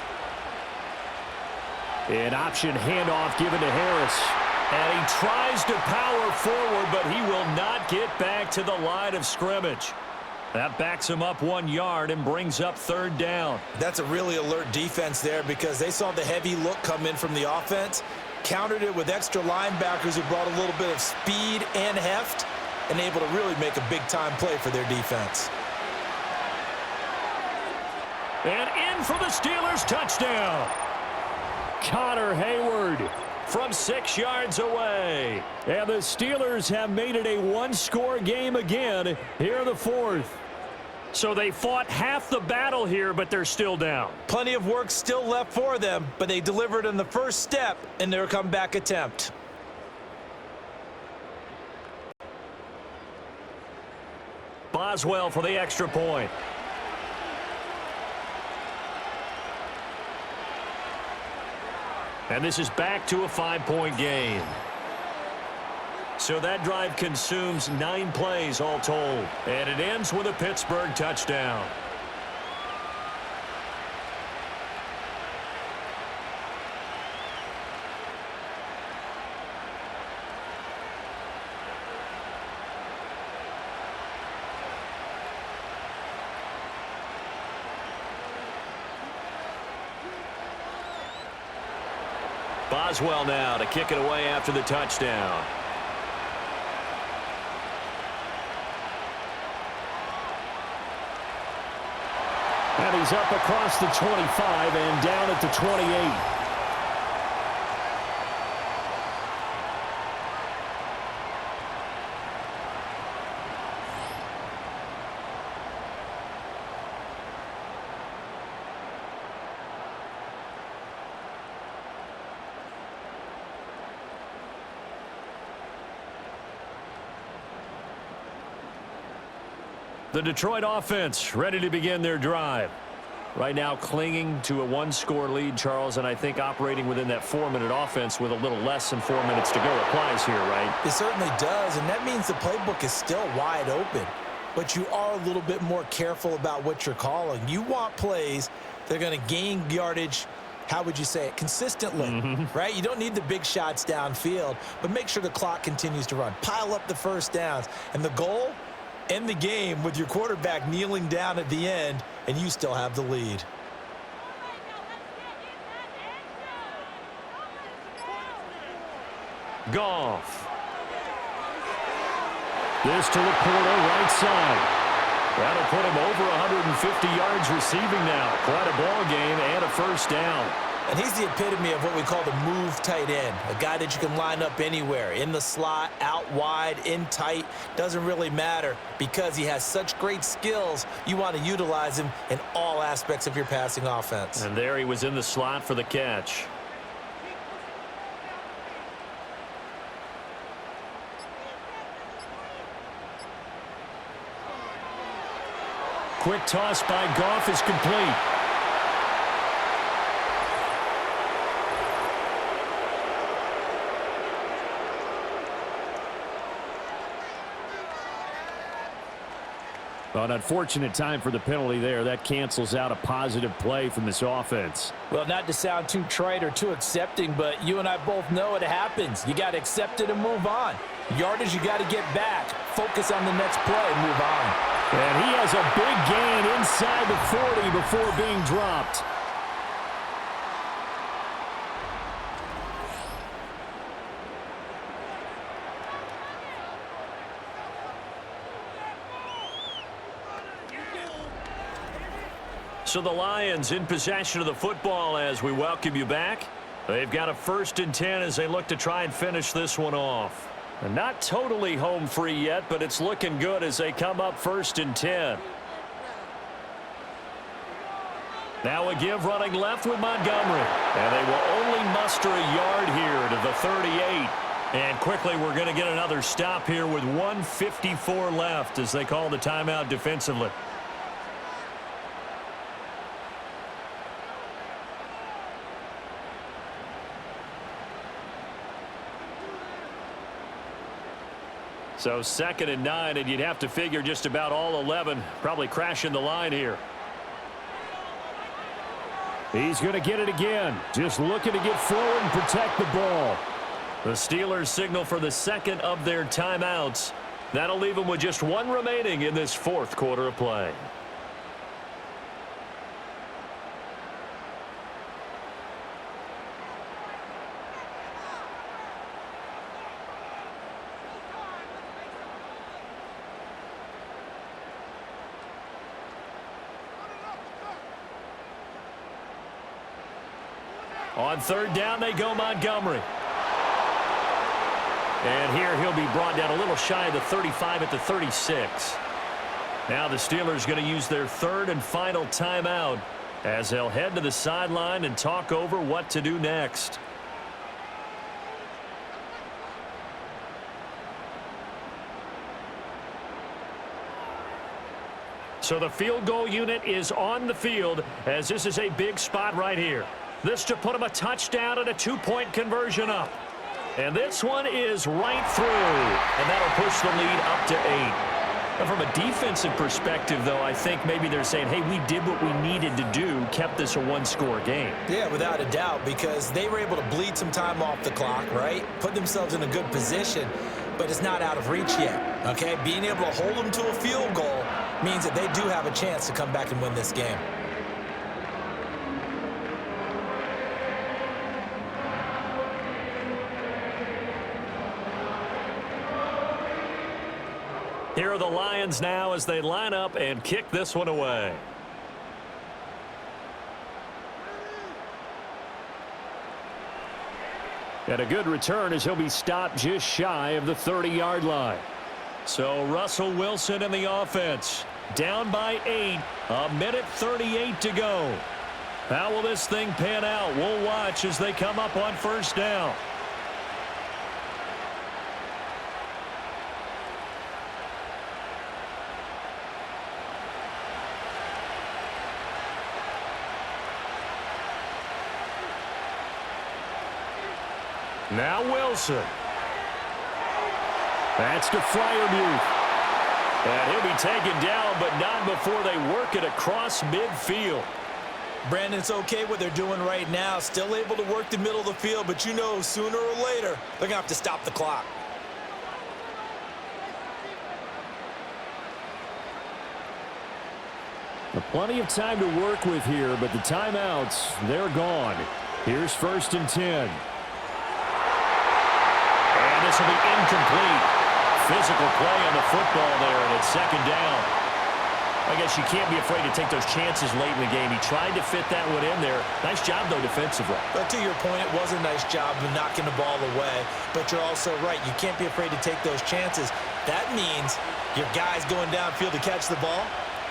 An option handoff given to Harris. And he tries to power forward, but he will not get back to the line of scrimmage. That backs him up 1 yard and brings up 3rd down. That's a really alert defense there because they saw the heavy look come in from the offense, countered it with extra linebackers who brought a little bit of speed and heft, and able to really make a big-time play for their defense. And in for the Steelers touchdown. Connor Hayward from 6 yards away. And the Steelers have made it a one-score game again here in the fourth. So they fought half the battle here, but they're still down. Plenty of work still left for them, but they delivered in the first step in their comeback attempt. Boswell for the extra point. And this is back to a 5-point game. So that drive consumes 9 plays all told. And it ends with a Pittsburgh touchdown. Boswell now to kick it away after the touchdown. And he's up across the 25 and down at the 28. The Detroit offense ready to begin their drive. Right now clinging to a one-score lead, Charles, and I think operating within that 4-minute offense with a little less than 4 minutes to go applies here, right? It certainly does, and that means the playbook is still wide open. But you are a little bit more careful about what you're calling. You want plays that are going to gain yardage, how would you say it, consistently, right? You don't need the big shots downfield, but make sure the clock continues to run. Pile up the first downs. And the goal? End the game with your quarterback kneeling down at the end, and you still have the lead. Goff. This to Laporta, right side. That'll put him over 150 yards receiving now. Quite a ball game and a first down. And he's the epitome of what we call the move tight end, a guy that you can line up anywhere, in the slot, out wide, in tight, doesn't really matter because he has such great skills. You want to utilize him in all aspects of your passing offense. And there he was in the slot for the catch. Quick toss by Goff is complete. An unfortunate time for the penalty there. That cancels out a positive play from this offense. Well, not to sound too trite or too accepting, but you and I both know it happens. You got to accept it and move on. Yardage, you got to get back. Focus on the next play and move on. And he has a big gain inside the 40 before being dropped. So the Lions in possession of the football as we welcome you back. They've got a 1st and 10 as they look to try and finish this one off. And not totally home free yet, but it's looking good as they come up 1st and 10. Now a give running left with Montgomery. And they will only muster a yard here to the 38. And quickly we're going to get another stop here with 1:54 left as they call the timeout defensively. So 2nd and 9, and you'd have to figure just about all 11 probably crashing the line here. He's going to get it again. Just looking to get forward and protect the ball. The Steelers signal for the 2nd of their timeouts. That'll leave them with just 1 remaining in this 4th quarter of play. On 3rd down, they go Montgomery. And here he'll be brought down a little shy of the 35 at the 36. Now the Steelers going to use their third and final timeout as they'll head to the sideline and talk over what to do next. So the field goal unit is on the field as this is a big spot right here. This to put them a touchdown and a 2-point conversion up. And this one is right through. And that'll push the lead up to 8. Now from a defensive perspective, though, I think maybe they're saying, hey, we did what we needed to do, kept this a one-score game. Yeah, without a doubt, because they were able to bleed some time off the clock, right? Put themselves in a good position, but it's not out of reach yet, okay? Being able to hold them to a field goal means that they do have a chance to come back and win this game. Here are the Lions now as they line up and kick this one away. And a good return as he'll be stopped just shy of the 30-yard line. So Russell Wilson in the offense. Down by 8. A minute 38 to go. How will this thing pan out? We'll watch as they come up on first down. Now Wilson. That's to Freiermuth. And he'll be taken down, but not before they work it across midfield. Brandon, it's okay what they're doing right now. Still able to work the middle of the field, but you know sooner or later they're going to have to stop the clock. Plenty of time to work with here, but the timeouts, they're gone. Here's 1st and 10. And this will be incomplete. Physical play on the football there, and it's 2nd down. I guess you can't be afraid to take those chances late in the game. He tried to fit that one in there. Nice job, though, defensively. But to your point, it was a nice job of knocking the ball away. But you're also right. You can't be afraid to take those chances. That means your guys going downfield to catch the ball,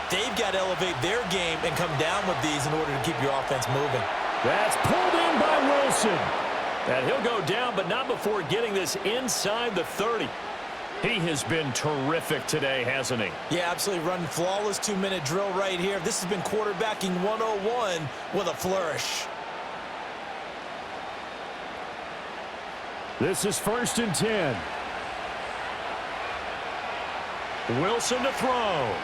they've got to elevate their game and come down with these in order to keep your offense moving. That's pulled in by Wilson. And he'll go down, but not before getting this inside the 30. He has been terrific today, hasn't he? Yeah, absolutely. Running flawless 2-minute drill right here. This has been quarterbacking 101 with a flourish. This is 1st and 10. Wilson to throw.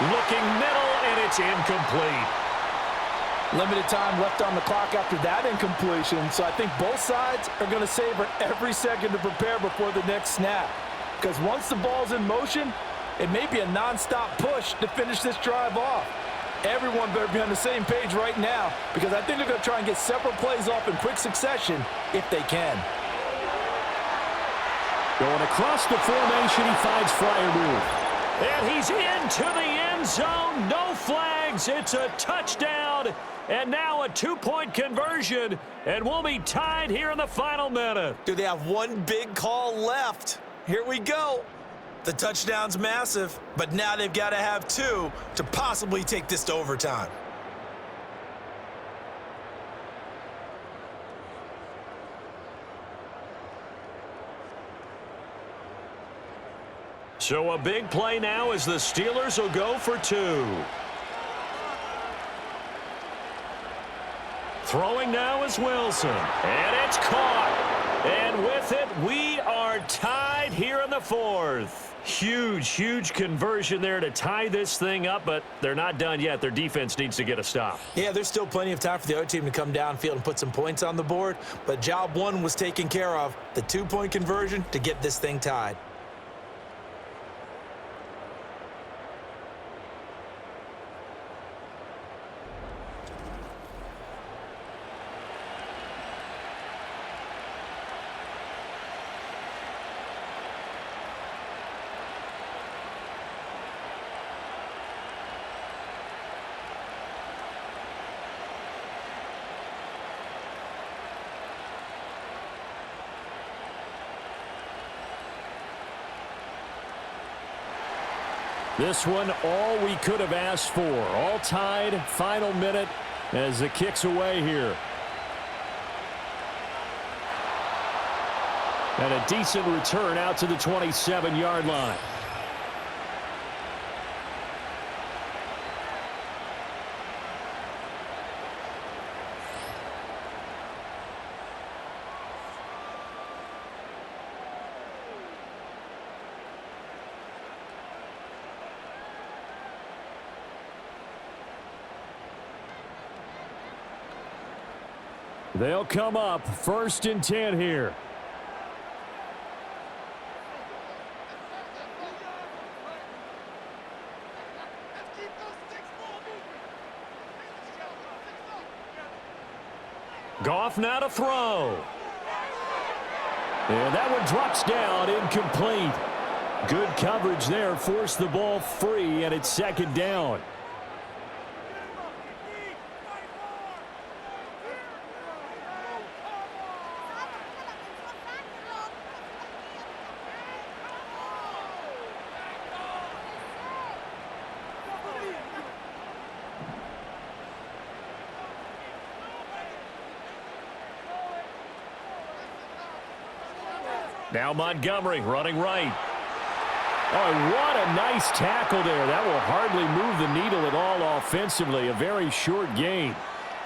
Looking middle, and it's incomplete. Limited time left on the clock after that incompletion, so I think both sides are going to savor every second to prepare before the next snap. Because once the ball's in motion, it may be a nonstop push to finish this drive off. Everyone better be on the same page right now, because I think they're going to try and get several plays off in quick succession if they can. Going across the formation, he finds Freiermuth. And he's into the end zone. No flags. It's a touchdown. And now a 2-point conversion. And we'll be tied here in the final minute. Do they have one big call left? Here we go. The touchdown's massive, but now they've got to have 2 to possibly take this to overtime. So a big play now as the Steelers will go for 2. Throwing now is Wilson. And it's caught. And with it, we are tied here in the 4th. Huge conversion there to tie this thing up, but they're not done yet. Their defense needs to get a stop. Yeah, there's still plenty of time for the other team to come downfield and put some points on the board, but job 1 was taken care of. The 2-point conversion to get this thing tied. This one, all we could have asked for. All tied, final minute as the kick's away here. And a decent return out to the 27-yard line. They'll come up 1st and 10 here. Goff now to throw. And that one drops down, incomplete. Good coverage there, forced the ball free, and it's 2nd down. Now Montgomery running right. Oh, what a nice tackle there. That will hardly move the needle at all offensively. A very short gain.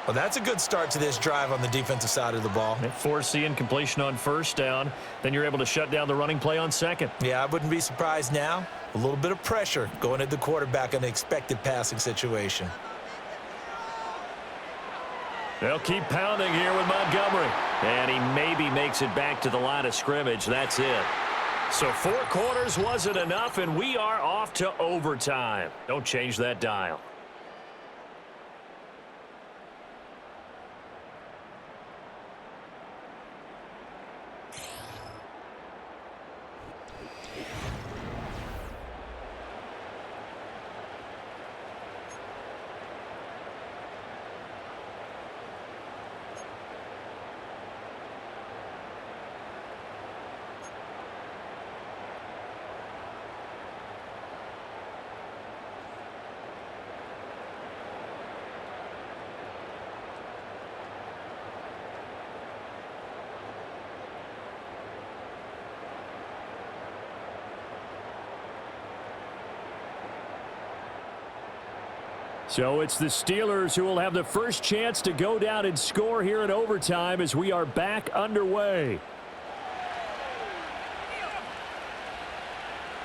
Well, that's a good start to this drive on the defensive side of the ball. Force the incompletion on 1st down. Then you're able to shut down the running play on 2nd. Yeah, I wouldn't be surprised now. A little bit of pressure going at the quarterback in an expected passing situation. They'll keep pounding here with Montgomery. And he maybe makes it back to the line of scrimmage. That's it. So 4 quarters wasn't enough, and we are off to overtime. Don't change that dial. So it's the Steelers who will have the first chance to go down and score here in overtime as we are back underway.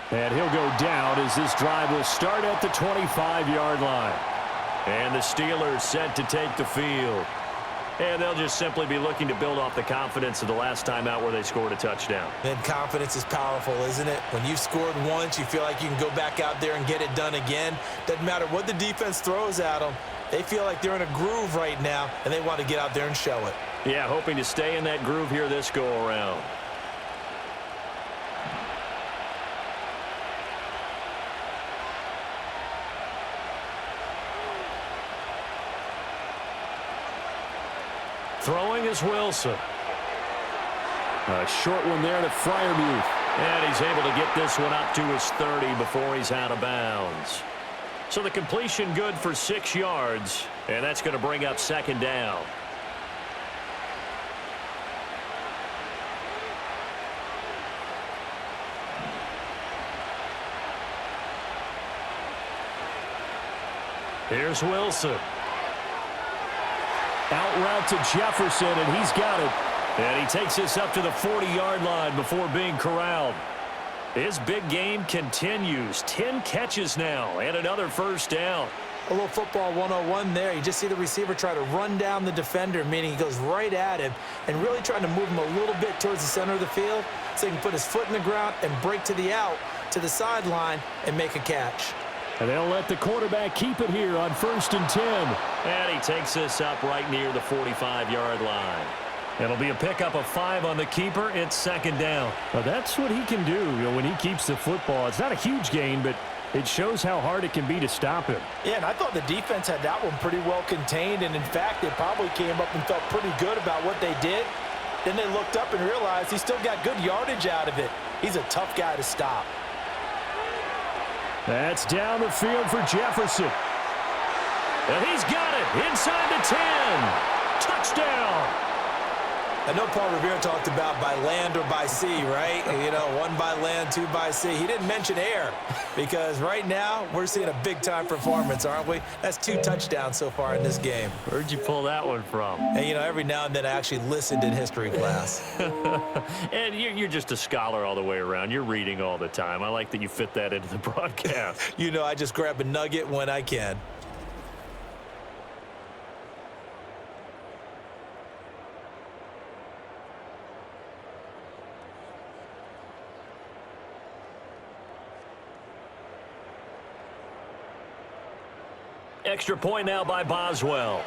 And he'll go down as this drive will start at the 25-yard line. And the Steelers set to take the field. And they'll just simply be looking to build off the confidence of the last time out where they scored a touchdown. And confidence is powerful, isn't it? When you've scored once, you feel like you can go back out there and get it done again. Doesn't matter what the defense throws at them. They feel like they're in a groove right now, and they want to get out there and show it. Yeah, hoping to stay in that groove here this go-around. Throwing is Wilson. A short one there to Freiermuth. And he's able to get this one up to his 30 before he's out of bounds. So the completion good for 6 yards. And that's going to bring up 2nd down. Here's Wilson. Out route to Jefferson, and he's got it. And he takes this up to the 40-yard line before being corralled. His big game continues. 10 catches now and another 1st down. A little football 101 there. You just see the receiver try to run down the defender, meaning he goes right at him and really trying to move him a little bit towards the center of the field so he can put his foot in the ground and break to the out, to the sideline, and make a catch. And they'll let the quarterback keep it here on 1st and 10. And he takes this up right near the 45-yard line. It'll be a pickup of 5 on the keeper. It's 2nd down. Well, that's what he can do, when he keeps the football. It's not a huge gain, but it shows how hard it can be to stop him. Yeah, and I thought the defense had that one pretty well contained, and in fact, they probably came up and felt pretty good about what they did. Then they looked up and realized he still got good yardage out of it. He's a tough guy to stop. That's down the field for Jefferson. And he's got it inside the 10. Touchdown. I know Paul Revere talked about by land or by sea, right? You know, one by land, two by sea. He didn't mention air because right now we're seeing a big-time performance, aren't we? That's 2 touchdowns so far in this game. Where'd you pull that one from? And, you know, every now and then I actually listened in history class. And you're just a scholar all the way around. You're reading all the time. I like that you fit that into the broadcast. You know, I just grab a nugget when I can. Extra point now by Boswell.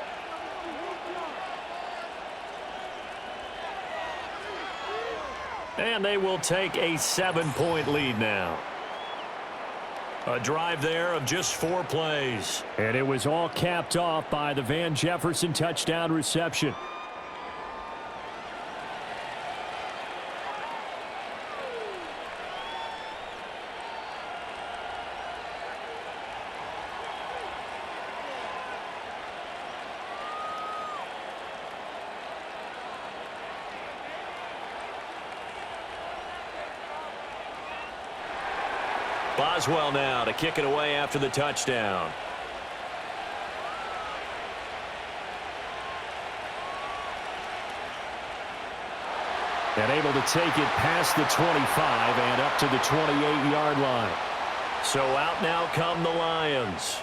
And they will take a 7-point lead now. A drive there of just 4 plays. And it was all capped off by the Van Jefferson touchdown reception. Boswell now to kick it away after the touchdown. And able to take it past the 25 and up to the 28-yard line. So out now come the Lions.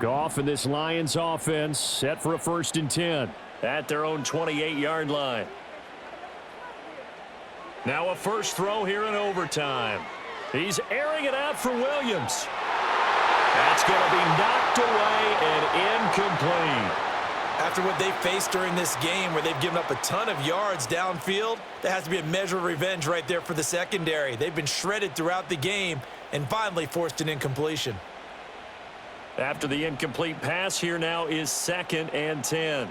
Goff and this Lions offense set for a 1st and 10 at their own 28-yard line. Now a first throw here in overtime. He's airing it out for Williams. That's going to be knocked away and incomplete. After what they faced during this game where they've given up a ton of yards downfield, there has to be a measure of revenge right there for the secondary. They've been shredded throughout the game and finally forced an incompletion. After the incomplete pass, here now is 2nd and 10.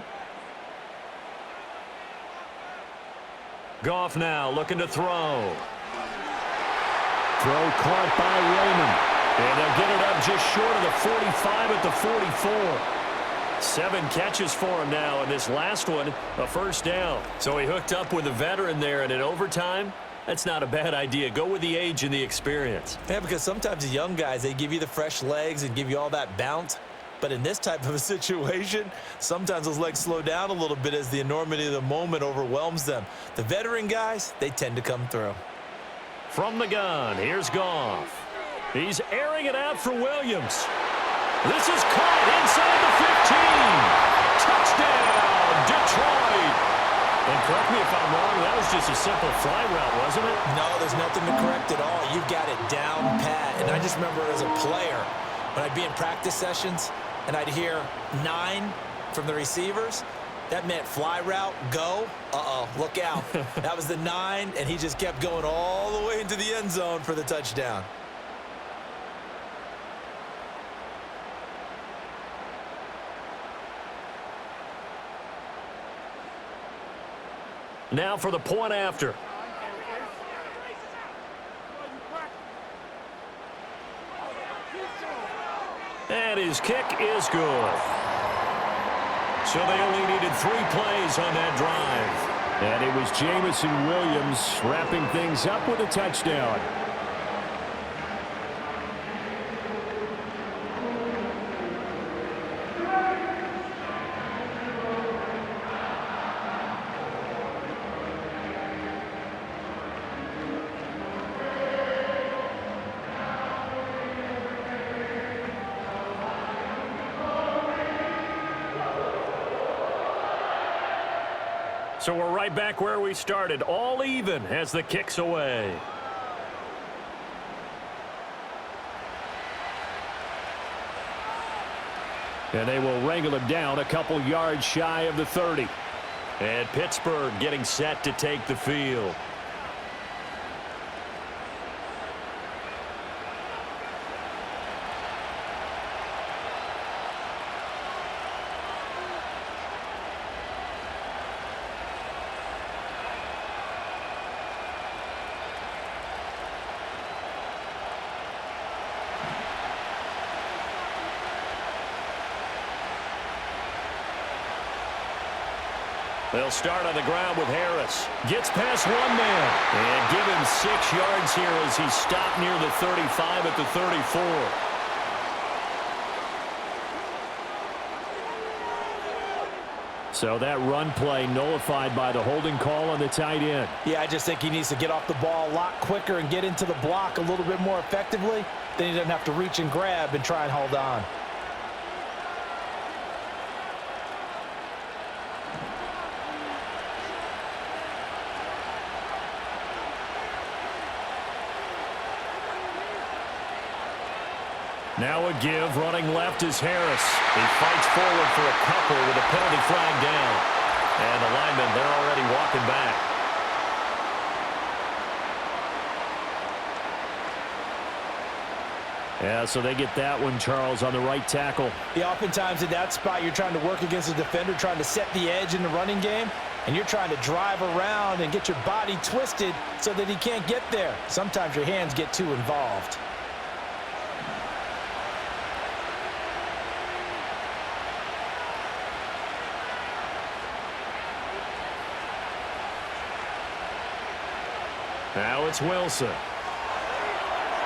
Goff now looking to throw. Throw caught by Raymond. And they'll get it up just short of the 45 at the 44. 7 catches for him now, and this last one, a 1st down. So he hooked up with a veteran there, and in overtime, that's not a bad idea. Go with the age and the experience. Yeah, because sometimes the young guys, they give you the fresh legs and give you all that bounce. But in this type of a situation, sometimes those legs slow down a little bit as the enormity of the moment overwhelms them. The veteran guys, they tend to come through. From the gun, here's Goff. He's airing it out for Williams. This is caught inside the 15. Touchdown, Detroit. And correct me if I'm wrong, that was just a simple fly route, wasn't it? No, there's nothing to correct at all. You've got it down pat. And I just remember as a player, when I'd be in practice sessions and I'd hear 9 from the receivers, that meant fly route, go. Uh-oh, look out. That was the 9, and he just kept going all the way into the end zone for the touchdown. Now for the point after. And his kick is good. So they only needed 3 plays on that drive. And it was Jamison Williams wrapping things up with a touchdown. So we're right back where we started, all even as the kick's away. And they will wrangle him down a couple yards shy of the 30. And Pittsburgh getting set to take the field. They'll start on the ground with Harris. Gets past one man. And give him 6 yards here as he stopped near the 35 at the 34. So that run play nullified by the holding call on the tight end. Yeah, I just think he needs to get off the ball a lot quicker and get into the block a little bit more effectively. Then he doesn't have to reach and grab and try and hold on. Now a give, running left is Harris. He fights forward for a couple with a penalty flag down. And the linemen, they're already walking back. Yeah, so they get that one, Charles, on the right tackle. Yeah, oftentimes in that spot, you're trying to work against a defender, trying to set the edge in the running game, and you're trying to drive around and get your body twisted so that he can't get there. Sometimes your hands get too involved. Now it's Wilson.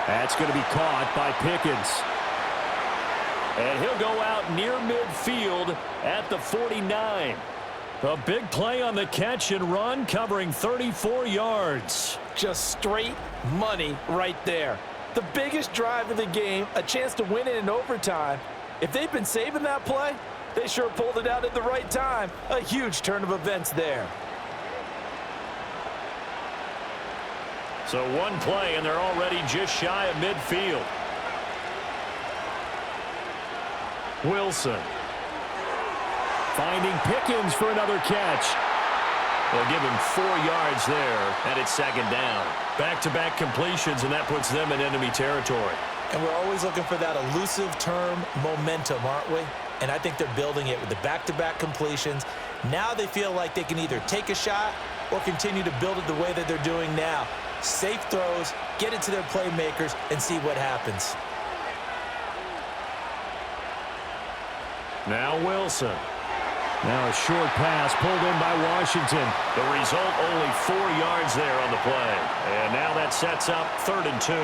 That's going to be caught by Pickens. And he'll go out near midfield at the 49. A big play on the catch and run, covering 34 yards. Just straight money right there. The biggest drive of the game, a chance to win it in overtime. If they've been saving that play, they sure pulled it out at the right time. A huge turn of events there. So one play, and they're already just shy of midfield. Wilson. Finding Pickens for another catch. They'll give him 4 yards there, and it's second down. Back-to-back completions, and that puts them in enemy territory. And we're always looking for that elusive term, momentum, aren't we? And I think they're building it with the back-to-back completions. Now they feel like they can either take a shot or continue to build it the way that they're doing now. Safe throws, get it to their playmakers, and see what happens. Now Wilson. Now a short pass pulled in by Washington. The result, only 4 yards there on the play. And now that sets up 3rd and 2.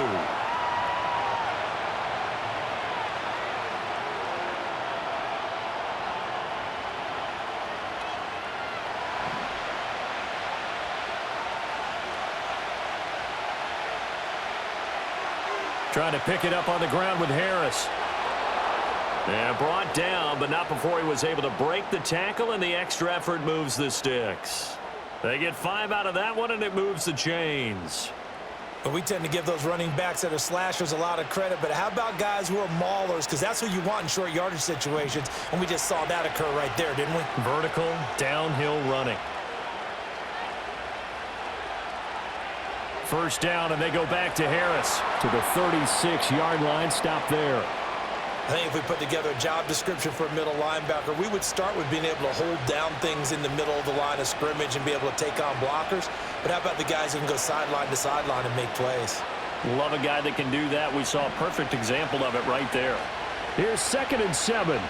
Trying to pick it up on the ground with Harris. And brought down, but not before he was able to break the tackle, and the extra effort moves the sticks. They get 5 out of that one, and it moves the chains. But we tend to give those running backs that are slashers a lot of credit, but how about guys who are maulers? Because that's who you want in short yardage situations, and we just saw that occur right there, didn't we? Vertical, downhill running. First down, and they go back to Harris. To the 36-yard line, stop there. I think if we put together a job description for a middle linebacker, we would start with being able to hold down things in the middle of the line of scrimmage and be able to take on blockers. But how about the guys who can go sideline to sideline and make plays? Love a guy that can do that. We saw a perfect example of it right there. Here's 2nd and 7.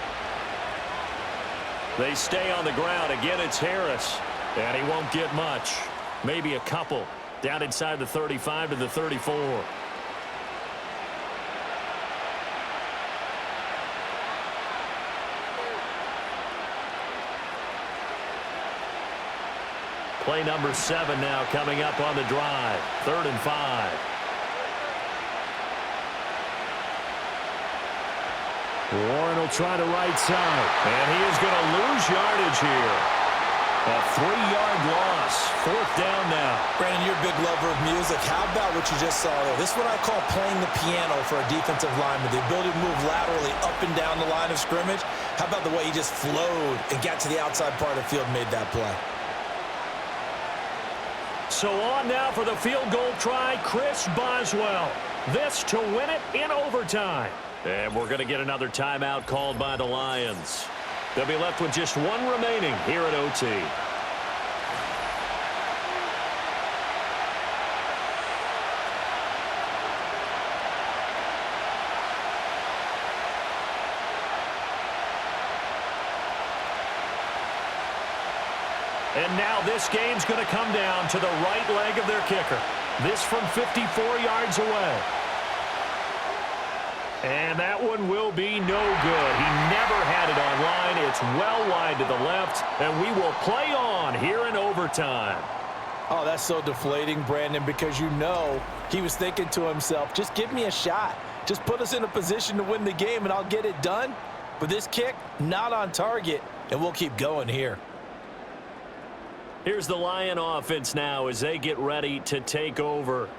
They stay on the ground. Again, it's Harris. And he won't get much. Maybe a couple. Down inside the 35 to the 34. Play number 7 now coming up on the drive. 3rd and 5. Warren will try the right side. And he is going to lose yardage here. A 3-yard loss. 4th down now. Brandon, you're a big lover of music. How about what you just saw there? This is what I call playing the piano for a defensive lineman. The ability to move laterally up and down the line of scrimmage. How about the way he just flowed and got to the outside part of the field and made that play? So on now for the field goal try, Chris Boswell. This to win it in overtime. And we're going to get another timeout called by the Lions. They'll be left with just 1 remaining here at OT. And now this game's going to come down to the right leg of their kicker. This from 54 yards away. And that one will be no good. He never had it on line. It's well wide to the left, and we will play on here in overtime. Oh, that's so deflating, Brandon, because you know he was thinking to himself, just give me a shot. Just put us in a position to win the game, and I'll get it done. But this kick, not on target, and we'll keep going here. Here's the Lion offense now as they get ready to take over.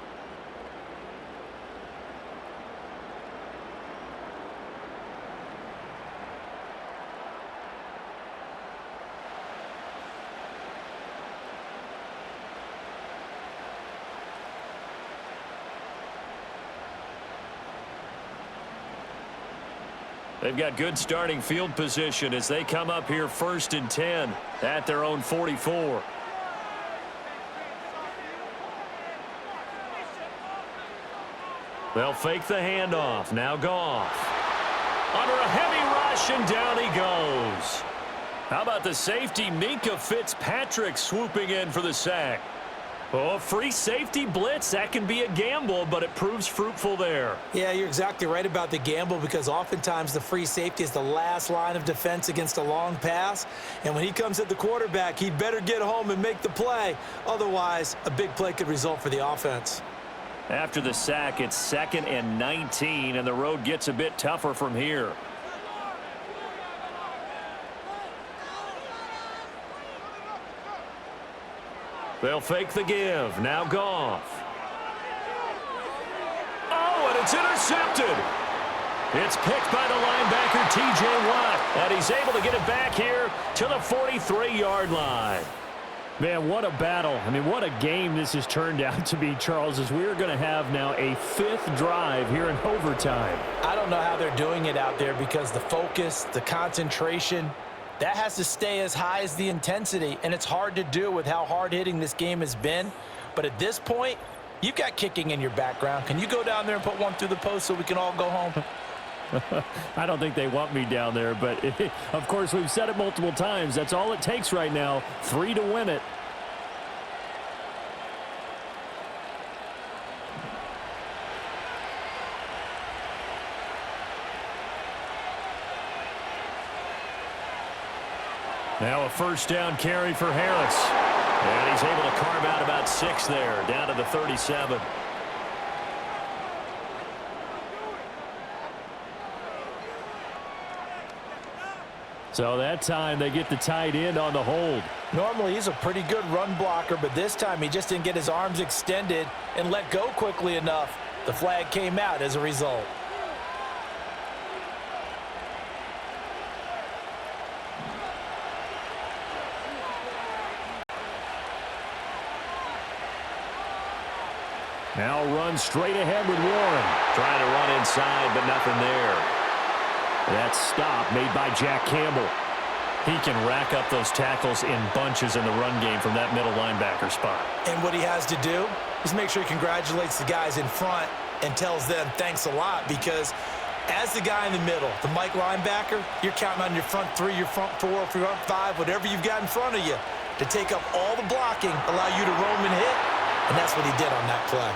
They've got good starting field position as they come up here 1st and 10 at their own 44. They'll fake the handoff. Now Goff. Under a heavy rush, and down he goes. How about the safety, Minka Fitzpatrick, swooping in for the sack? Oh, free safety blitz. That can be a gamble, but it proves fruitful there. Yeah, you're exactly right about the gamble because oftentimes the free safety is the last line of defense against a long pass. And when he comes at the quarterback, he'd better get home and make the play. Otherwise, a big play could result for the offense. After the sack, it's 2nd and 19, and the road gets a bit tougher from here. They'll fake the give. Now Goff. Oh, and it's intercepted. It's picked by the linebacker, T.J. Watt, and he's able to get it back here to the 43-yard line. Man, what a battle. I mean, what a game this has turned out to be, Charles, as we're going to have now a 5th drive here in overtime. I don't know how they're doing it out there because the focus, the concentration, that has to stay as high as the intensity, and it's hard to do with how hard-hitting this game has been. But at this point, you've got kicking in your background. Can you go down there and put one through the post so we can all go home? I don't think they want me down there, but of course we've said it multiple times. That's all it takes right now, 3 to win it. Now a 1st down carry for Harris. And he's able to carve out about 6 there, down to the 37. So that time they get the tight end on the hold. Normally he's a pretty good run blocker, but this time he just didn't get his arms extended and let go quickly enough. The flag came out as a result. Now run straight ahead with Warren. Trying to run inside, but nothing there. That stop made by Jack Campbell. He can rack up those tackles in bunches in the run game from that middle linebacker spot. And what he has to do is make sure he congratulates the guys in front and tells them thanks a lot because as the guy in the middle, the Mike linebacker, you're counting on your front 3, your front 4, your front 5, whatever you've got in front of you to take up all the blocking, allow you to roam and hit, and that's what he did on that play.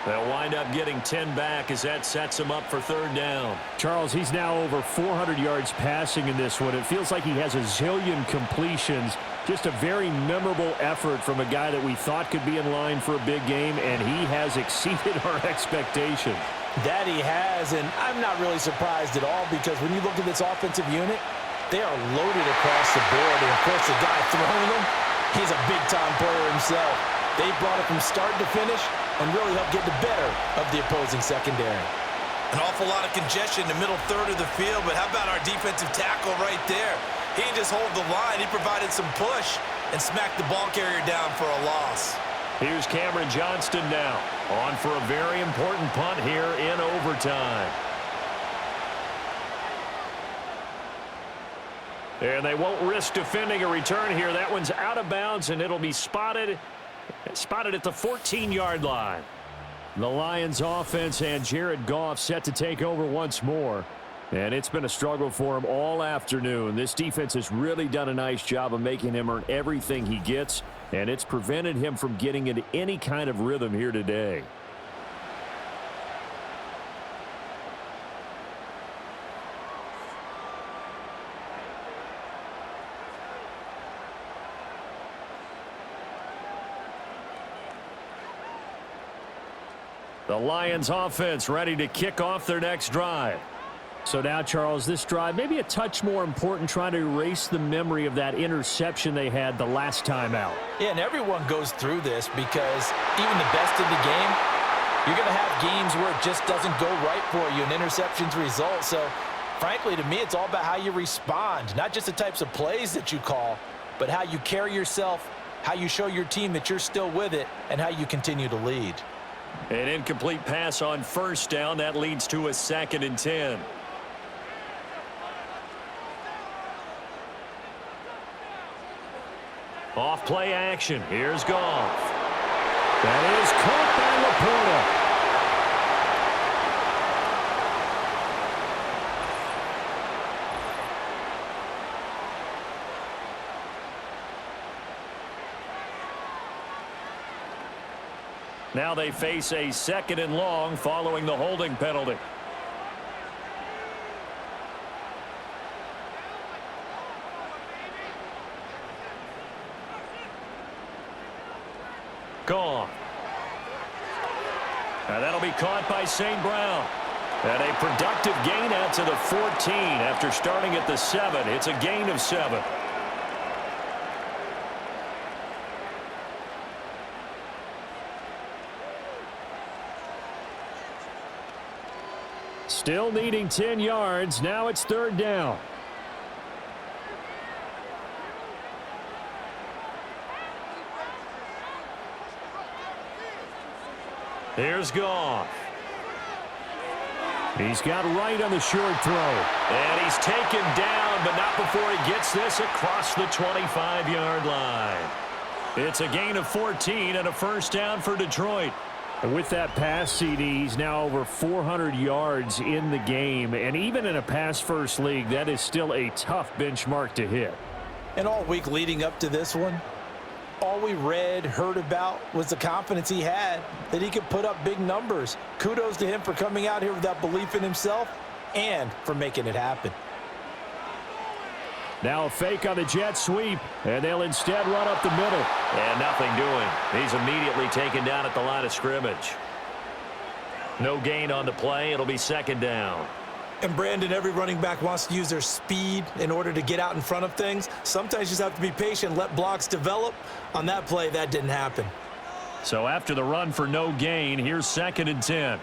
They'll wind up getting 10 back as that sets him up for 3rd down. Charles, he's now over 400 yards passing in this one. It feels like he has a zillion completions. Just a very memorable effort from a guy that we thought could be in line for a big game, and he has exceeded our expectations. That he has, and I'm not really surprised at all because when you look at this offensive unit, they are loaded across the board. And, of course, the guy throwing them, he's a big-time player himself. They brought it from start to finish and really helped get the better of the opposing secondary. An awful lot of congestion in the middle third of the field, but how about our defensive tackle right there? He didn't just hold the line. He provided some push and smacked the ball carrier down for a loss. Here's Cameron Johnston now, on for a very important punt here in overtime. And they won't risk defending a return here. That one's out of bounds, and it'll be spotted at the 14-yard line. The Lions offense and Jared Goff set to take over once more. And it's been a struggle for him all afternoon. This defense has really done a nice job of making him earn everything he gets, and it's prevented him from getting into any kind of rhythm here today. The Lions offense ready to kick off their next drive. So now, Charles, this drive maybe a touch more important, trying to erase the memory of that interception they had the last time out. Yeah, and everyone goes through this because even the best in the game, you're going to have games where it just doesn't go right for you and interceptions result. So, frankly, to me, it's all about how you respond, not just the types of plays that you call, but how you carry yourself, how you show your team that you're still with it, and how you continue to lead. An incomplete pass on first down. That leads to a 2nd and 10. Off play action. Here's Goff. That is caught by Laporta. Now they face a 2nd and long following the holding penalty. Gone. Now that'll be caught by St. Brown. And a productive gain out to the 14 after starting at the 7. It's a gain of 7. Still needing 10 yards. Now it's 3rd down. Here's Goff. He's got right on the short throw. And he's taken down, but not before he gets this across the 25-yard line. It's a gain of 14 and a 1st down for Detroit. And with that pass, CD, he's now over 400 yards in the game. And even in a pass-first league, that is still a tough benchmark to hit. And all week leading up to this one, all we read, heard about was the confidence he had that he could put up big numbers. Kudos to him for coming out here with that belief in himself and for making it happen. Now a fake on the jet sweep, and they'll instead run up the middle. And nothing doing. He's immediately taken down at the line of scrimmage. No gain on the play. It'll be 2nd down. And, Brandon, every running back wants to use their speed in order to get out in front of things. Sometimes you just have to be patient, let blocks develop. On that play, that didn't happen. So after the run for no gain, here's 2nd and 10.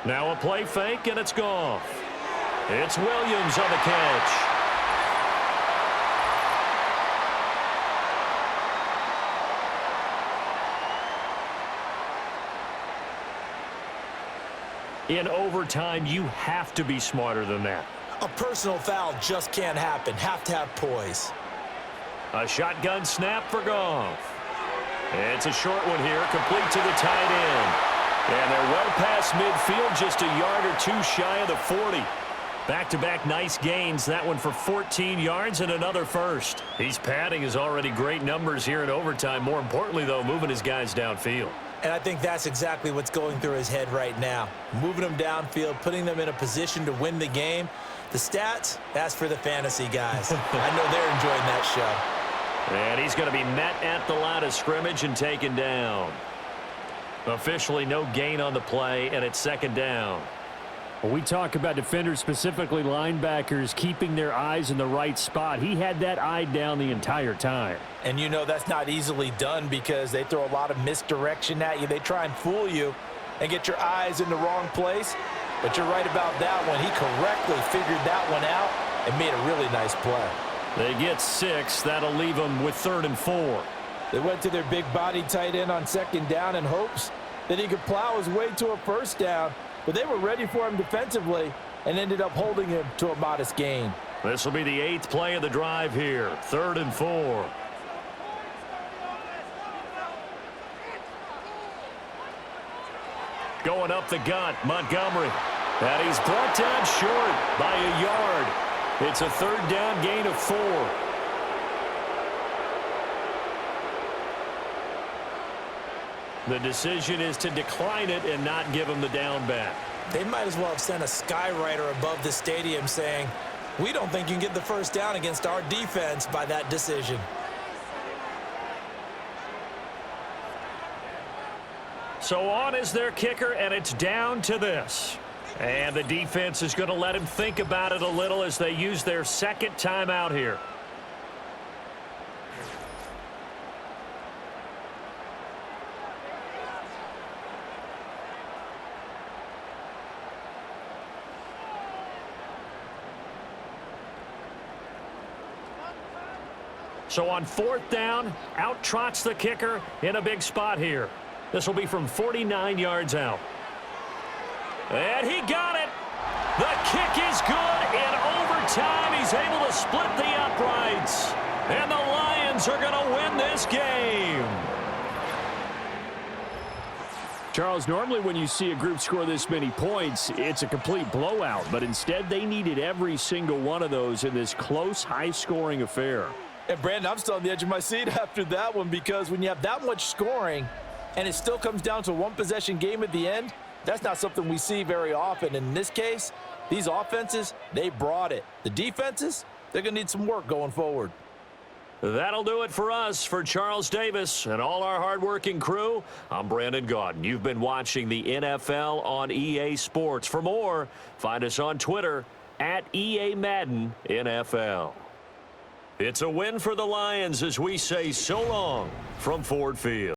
Now a play fake, and it's Goff. It's Williams on the catch. In overtime, you have to be smarter than that. A personal foul just can't happen. Have to have poise. A shotgun snap for Goff. It's a short one here, complete to the tight end. And they're well past midfield, just a yard or two shy of the 40. Back-to-back nice gains, that one for 14 yards and another first. He's padding his already great numbers here in overtime. More importantly, though, moving his guys downfield. And I think that's exactly what's going through his head right now. Moving them downfield, putting them in a position to win the game. The stats, that's for the fantasy guys. I know they're enjoying that show. And he's going to be met at the line of scrimmage and taken down. Officially no gain on the play, and it's 2nd down. When we talk about defenders, specifically linebackers, keeping their eyes in the right spot, he had that eye down the entire time. And you know that's not easily done because they throw a lot of misdirection at you. They try and fool you and get your eyes in the wrong place. But you're right about that one. He correctly figured that one out and made a really nice play. They get 6. That'll leave them with 3rd and 4. They went to their big body tight end on 2nd down in hopes that he could plow his way to a 1st down. But they were ready for him defensively and ended up holding him to a modest gain. This will be the 8th play of the drive here. 3rd and 4. Going up the gut, Montgomery. And he's brought down short by a yard. It's a third down gain of 4. The decision is to decline it and not give him the down back. They might as well have sent a skywriter above the stadium saying, we don't think you can get the first down against our defense by that decision. So on is their kicker, and it's down to this. And the defense is going to let him think about it a little as they use their second timeout here. So on 4th down, out trots the kicker in a big spot here. This will be from 49 yards out. And he got it. The kick is good. In overtime, he's able to split the uprights. And the Lions are going to win this game. Charles, normally when you see a group score this many points, it's a complete blowout. But instead, they needed every single one of those in this close, high-scoring affair. And, Brandon, I'm still on the edge of my seat after that one because when you have that much scoring and it still comes down to a one-possession game at the end, that's not something we see very often. In this case, these offenses, they brought it. The defenses, they're going to need some work going forward. That'll do it for us. For Charles Davis and all our hardworking crew, I'm Brandon Gaudin. You've been watching the NFL on EA Sports. For more, find us on Twitter at EA Madden NFL. It's a win for the Lions as we say so long from Ford Field.